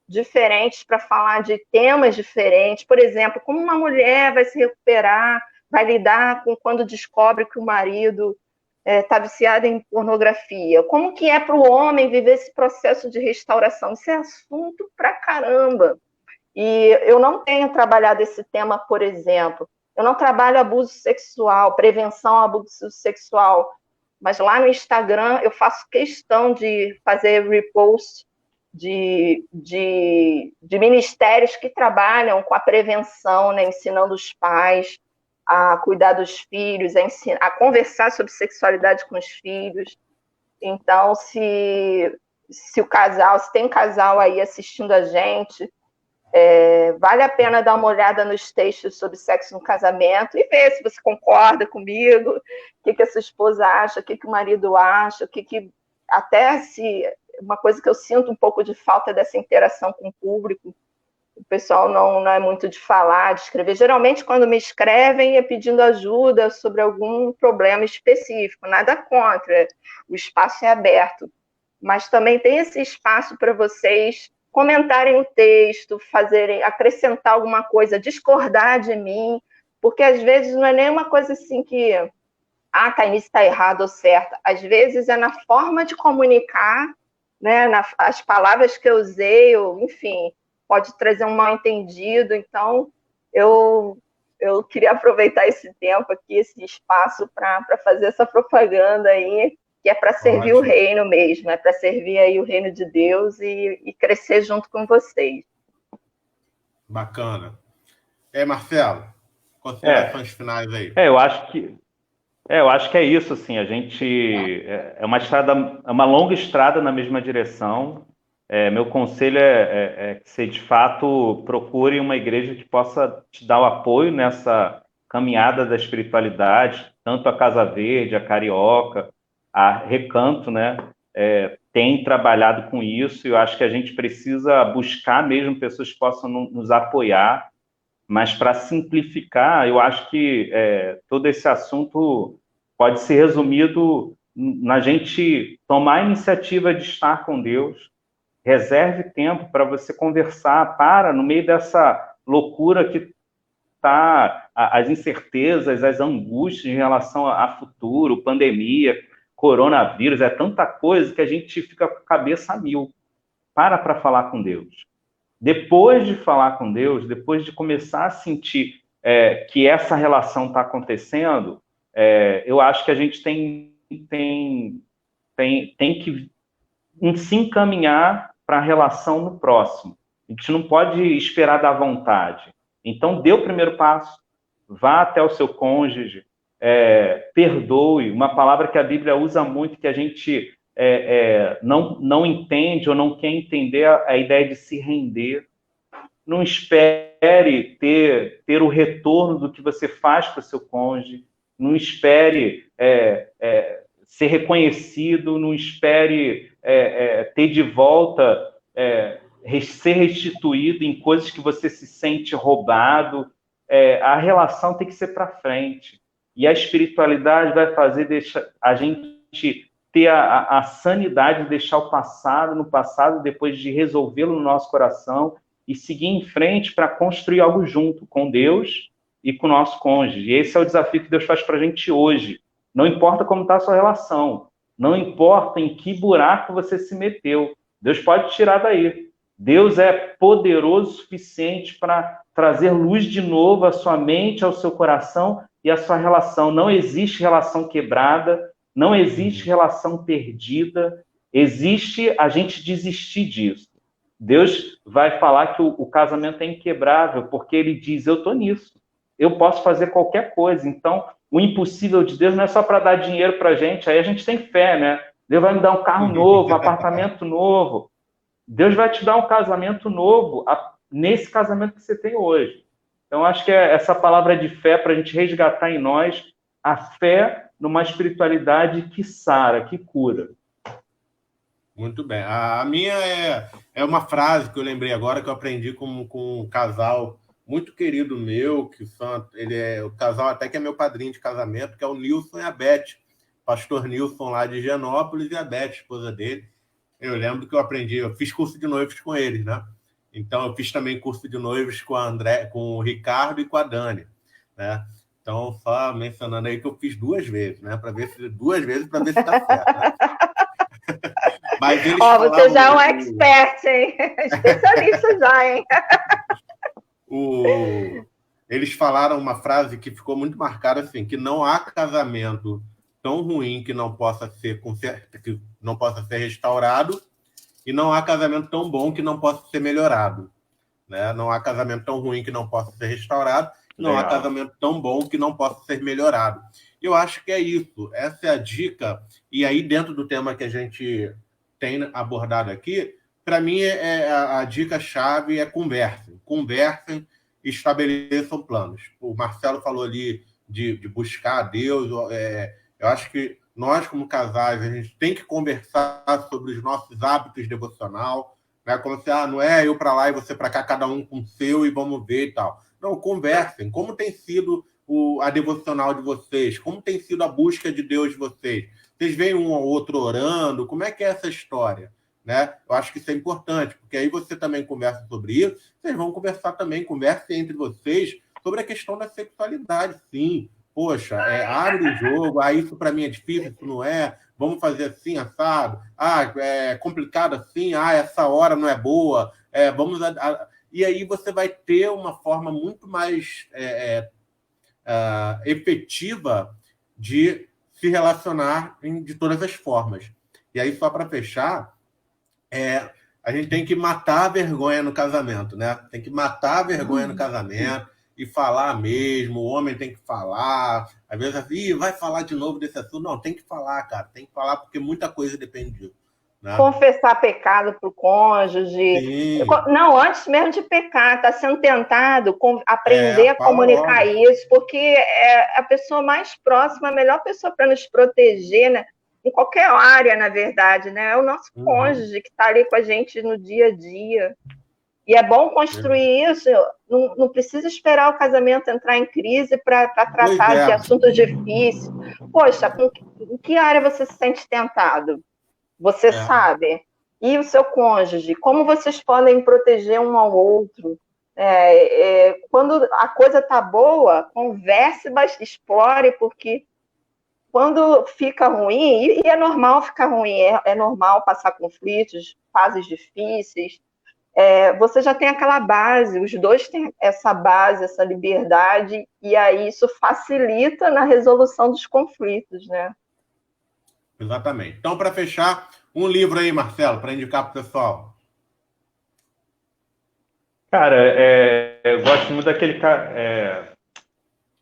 diferentes para falar de temas diferentes. Por exemplo, como uma mulher vai se recuperar, vai lidar com quando descobre que o marido está viciado em pornografia. Como que é para o homem viver esse processo de restauração? Isso é assunto pra caramba. E eu não tenho trabalhado esse tema, por exemplo. Eu não trabalho abuso sexual, prevenção ao abuso sexual, mas lá no Instagram eu faço questão de fazer repost de ministérios que trabalham com a prevenção, né, ensinando os pais a cuidar dos filhos, a conversar sobre sexualidade com os filhos. Então, se tem casal aí assistindo a gente, vale a pena dar uma olhada nos textos sobre sexo no casamento e ver se você concorda comigo, o que a sua esposa acha, o que o marido acha, até se uma coisa que eu sinto um pouco de falta dessa interação com o público. O pessoal não é muito de falar, de escrever. Geralmente, quando me escrevem, é pedindo ajuda sobre algum problema específico. Nada contra, o espaço é aberto. Mas também tem esse espaço para vocês comentarem o texto, acrescentar alguma coisa, discordar de mim, porque às vezes não é nenhuma coisa assim que Tainise está errado ou certa. Às vezes é na forma de comunicar, né, as palavras que eu usei, enfim, pode trazer um mal-entendido. Então, eu queria aproveitar esse tempo aqui, esse espaço, para fazer essa propaganda aí, que é para servir o reino mesmo, é para servir aí o reino de Deus e crescer junto com vocês. Bacana. Marcelo, considerações finais aí. Eu acho que é isso, assim, a gente é uma longa estrada na mesma direção. Meu conselho é que você, de fato, procure uma igreja que possa te dar o apoio nessa caminhada da espiritualidade, tanto a Casa Verde, a Carioca, a Recanto, né, tem trabalhado com isso, e eu acho que a gente precisa buscar mesmo pessoas que possam nos apoiar, mas para simplificar, eu acho que todo esse assunto pode ser resumido na gente tomar a iniciativa de estar com Deus. Reserve tempo para você conversar, no meio dessa loucura que está, as incertezas, as angústias em relação a futuro, pandemia, coronavírus, é tanta coisa que a gente fica com a cabeça a mil. Para falar com Deus. Depois de falar com Deus, depois de começar a sentir que essa relação está acontecendo, eu acho que a gente tem que se encaminhar para a relação no próximo. A gente não pode esperar dar vontade. Então, dê o primeiro passo, vá até o seu cônjuge, perdoe, uma palavra que a Bíblia usa muito, que a gente não entende ou não quer entender, a ideia de se render. Não espere ter o retorno do que você faz para o seu cônjuge. não espere ser reconhecido, não espere ter de volta, ser restituído em coisas que você se sente roubado. A relação tem que ser para frente. E a espiritualidade vai fazer a gente ter a sanidade de deixar o passado no passado, depois de resolvê-lo no nosso coração, e seguir em frente para construir algo junto com Deus e com o nosso cônjuge. E esse é o desafio que Deus faz para a gente hoje. Não importa como está a sua relação, não importa em que buraco você se meteu, Deus pode tirar daí. Deus é poderoso o suficiente para trazer luz de novo à sua mente, ao seu coração e à sua relação. Não existe relação quebrada, não existe relação perdida, existe a gente desistir disso. Deus vai falar que o casamento é inquebrável, porque ele diz, eu estou nisso, eu posso fazer qualquer coisa. Então, o impossível de Deus não é só para dar dinheiro para a gente, aí a gente tem fé, né? Deus vai me dar um carro novo, um apartamento novo. Deus vai te dar um casamento novo nesse casamento que você tem hoje. Então, acho que essa palavra de fé para a gente resgatar em nós a fé numa espiritualidade que sara, que cura. Muito bem. A minha é uma frase que eu lembrei agora, que eu aprendi com um casal muito querido meu, ele é o casal até que é meu padrinho de casamento, que é o Nilson e a Beth, pastor Nilson lá de Higienópolis, e a Beth, esposa dele. Eu lembro que eu fiz curso de noivos com eles, né? Então, eu fiz também curso de noivos com o Ricardo e com a Dani, né? Então, só mencionando aí que eu fiz 2 vezes, né? Para ver se está certo, né? Mas eles você já é um expert, hein? Especialista já, hein? Eles falaram uma frase que ficou muito marcada, assim, que não há casamento tão ruim que não possa ser restaurado, e não há casamento tão bom que não possa ser melhorado, né? Não há casamento tão ruim que não possa ser restaurado, não há casamento tão bom que não possa ser melhorado. Eu acho que é isso, essa é a dica. E aí, dentro do tema que a gente tem abordado aqui, para mim, a dica-chave é conversem, estabeleçam planos. O Marcelo falou ali de buscar a Deus. Eu acho que nós, como casais, a gente tem que conversar sobre os nossos hábitos devocional, né? Como se, não é eu para lá e você para cá, cada um com o seu, e vamos ver e tal. Não, conversem. Como tem sido a devocional de vocês? Como tem sido a busca de Deus de vocês? Vocês veem um ou outro orando? Como é que é essa história? Né? Eu acho que isso é importante, porque aí você também conversa sobre isso, vocês vão conversar também, conversem entre vocês sobre a questão da sexualidade, sim. Poxa, abre o jogo, isso para mim é difícil, isso não é, vamos fazer assim, assado, é complicado assim, essa hora não é boa, e aí você vai ter uma forma muito mais efetiva de se relacionar de todas as formas. E aí, só para fechar, a gente tem que matar a vergonha no casamento, né? Tem que matar a vergonha no casamento e falar mesmo. O homem tem que falar. Às vezes assim, vai falar de novo desse assunto. Não, tem que falar, cara. Tem que falar, porque muita coisa depende disso. Né? Confessar pecado para o cônjuge. Sim. Não, antes mesmo de pecar, está sendo tentado aprender a comunicar isso, porque é a pessoa mais próxima, a melhor pessoa para nos proteger, né? Em qualquer área, na verdade, né? É o nosso cônjuge que está ali com a gente no dia a dia. E é bom construir isso, não precisa esperar o casamento entrar em crise para tratar de assuntos difíceis. Poxa, em que área você se sente tentado? Você sabe? E o seu cônjuge? Como vocês podem proteger um ao outro? Quando a coisa está boa, converse, explore, porque quando fica ruim, e é normal ficar ruim, é normal passar conflitos, fases difíceis, você já tem aquela base, os dois têm essa base, essa liberdade, e aí isso facilita na resolução dos conflitos, né? Exatamente. Então, para fechar, um livro aí, Marcelo, para indicar para o pessoal. Cara, eu gosto muito daquele cara...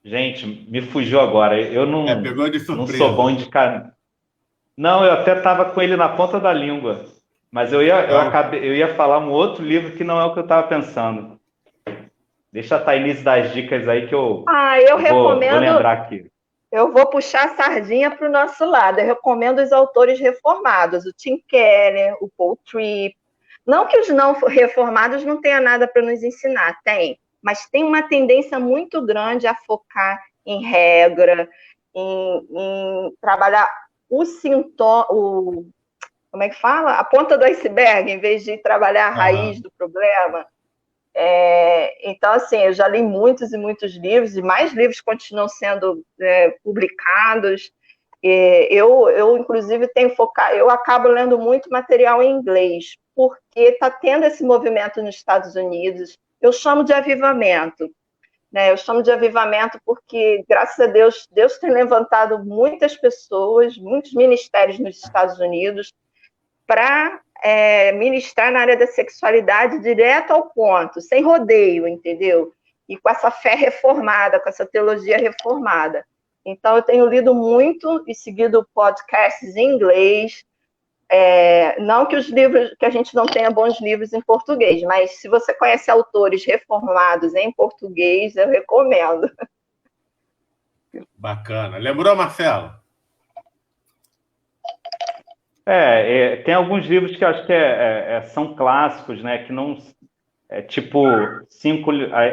Gente, me fugiu agora. Eu não, pegou de surpresa. Não sou bom de cara. Não, eu até estava com ele na ponta da língua. Mas eu ia falar um outro livro que não é o que eu estava pensando. Deixa a Thaís dar as dicas aí que eu recomendo, vou lembrar aqui. Eu vou puxar a sardinha para o nosso lado. Eu recomendo os autores reformados, o Tim Keller, o Paul Tripp. Não que os não reformados não tenham nada para nos ensinar, tem, mas tem uma tendência muito grande a focar em regra, em trabalhar o sintoma, como é que fala? A ponta do iceberg, em vez de trabalhar a raiz do problema. Então, assim, eu já li muitos e muitos livros, e mais livros continuam sendo publicados. Eu, inclusive, eu acabo lendo muito material em inglês, porque está tendo esse movimento nos Estados Unidos. Eu chamo de avivamento. Eu chamo de avivamento porque, graças a Deus, Deus tem levantado muitas pessoas, muitos ministérios nos Estados Unidos para ministrar na área da sexualidade direto ao ponto, sem rodeio, entendeu? E com essa fé reformada, com essa teologia reformada. Então, eu tenho lido muito e seguido podcasts em inglês. Não que que a gente não tenha bons livros em português, mas se você conhece autores reformados em português, eu recomendo. Bacana. Lembrou, Marcelo? Tem alguns livros que eu acho que são clássicos, né? Que não tipo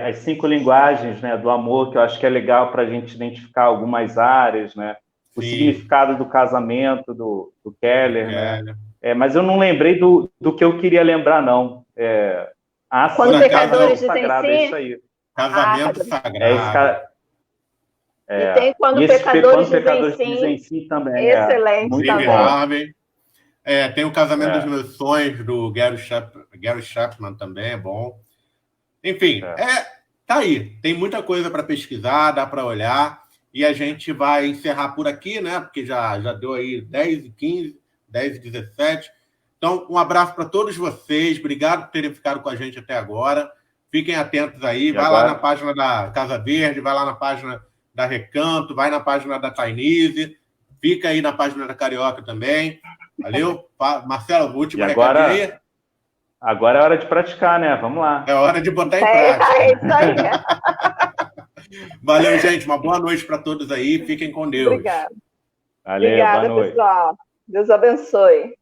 as 5 linguagens, né, do amor, que eu acho que é legal para a gente identificar algumas áreas, né? O significado do casamento do Keller, né? Mas eu não lembrei do que eu queria lembrar, não. Quando pecadores dizem sagrado, sim. É isso aí. Casamento sagrado. E tem quando pecadores dizem sim também. Excelente muito também. bom. Tem o Casamento dos Meus Sonhos, do Gary Chapman, também é bom. Enfim, tá aí. Tem muita coisa para pesquisar, dá para olhar. E a gente vai encerrar por aqui, né? Porque já deu aí 10h15, 10h17. Então, um abraço para todos vocês. Obrigado por terem ficado com a gente até agora. Fiquem atentos aí. Vai lá na página da Casa Verde, vai lá na página da Recanto, vai na página da Tainise. Fica aí na página da Carioca também. Valeu? Marcelo, último recado aí. Agora é hora de praticar, né? Vamos lá. É hora de botar em prática. É isso aí. Valeu, gente. Uma boa noite para todos aí. Fiquem com Deus. Obrigada. Valeu, Obrigada, boa noite. pessoal. Deus abençoe.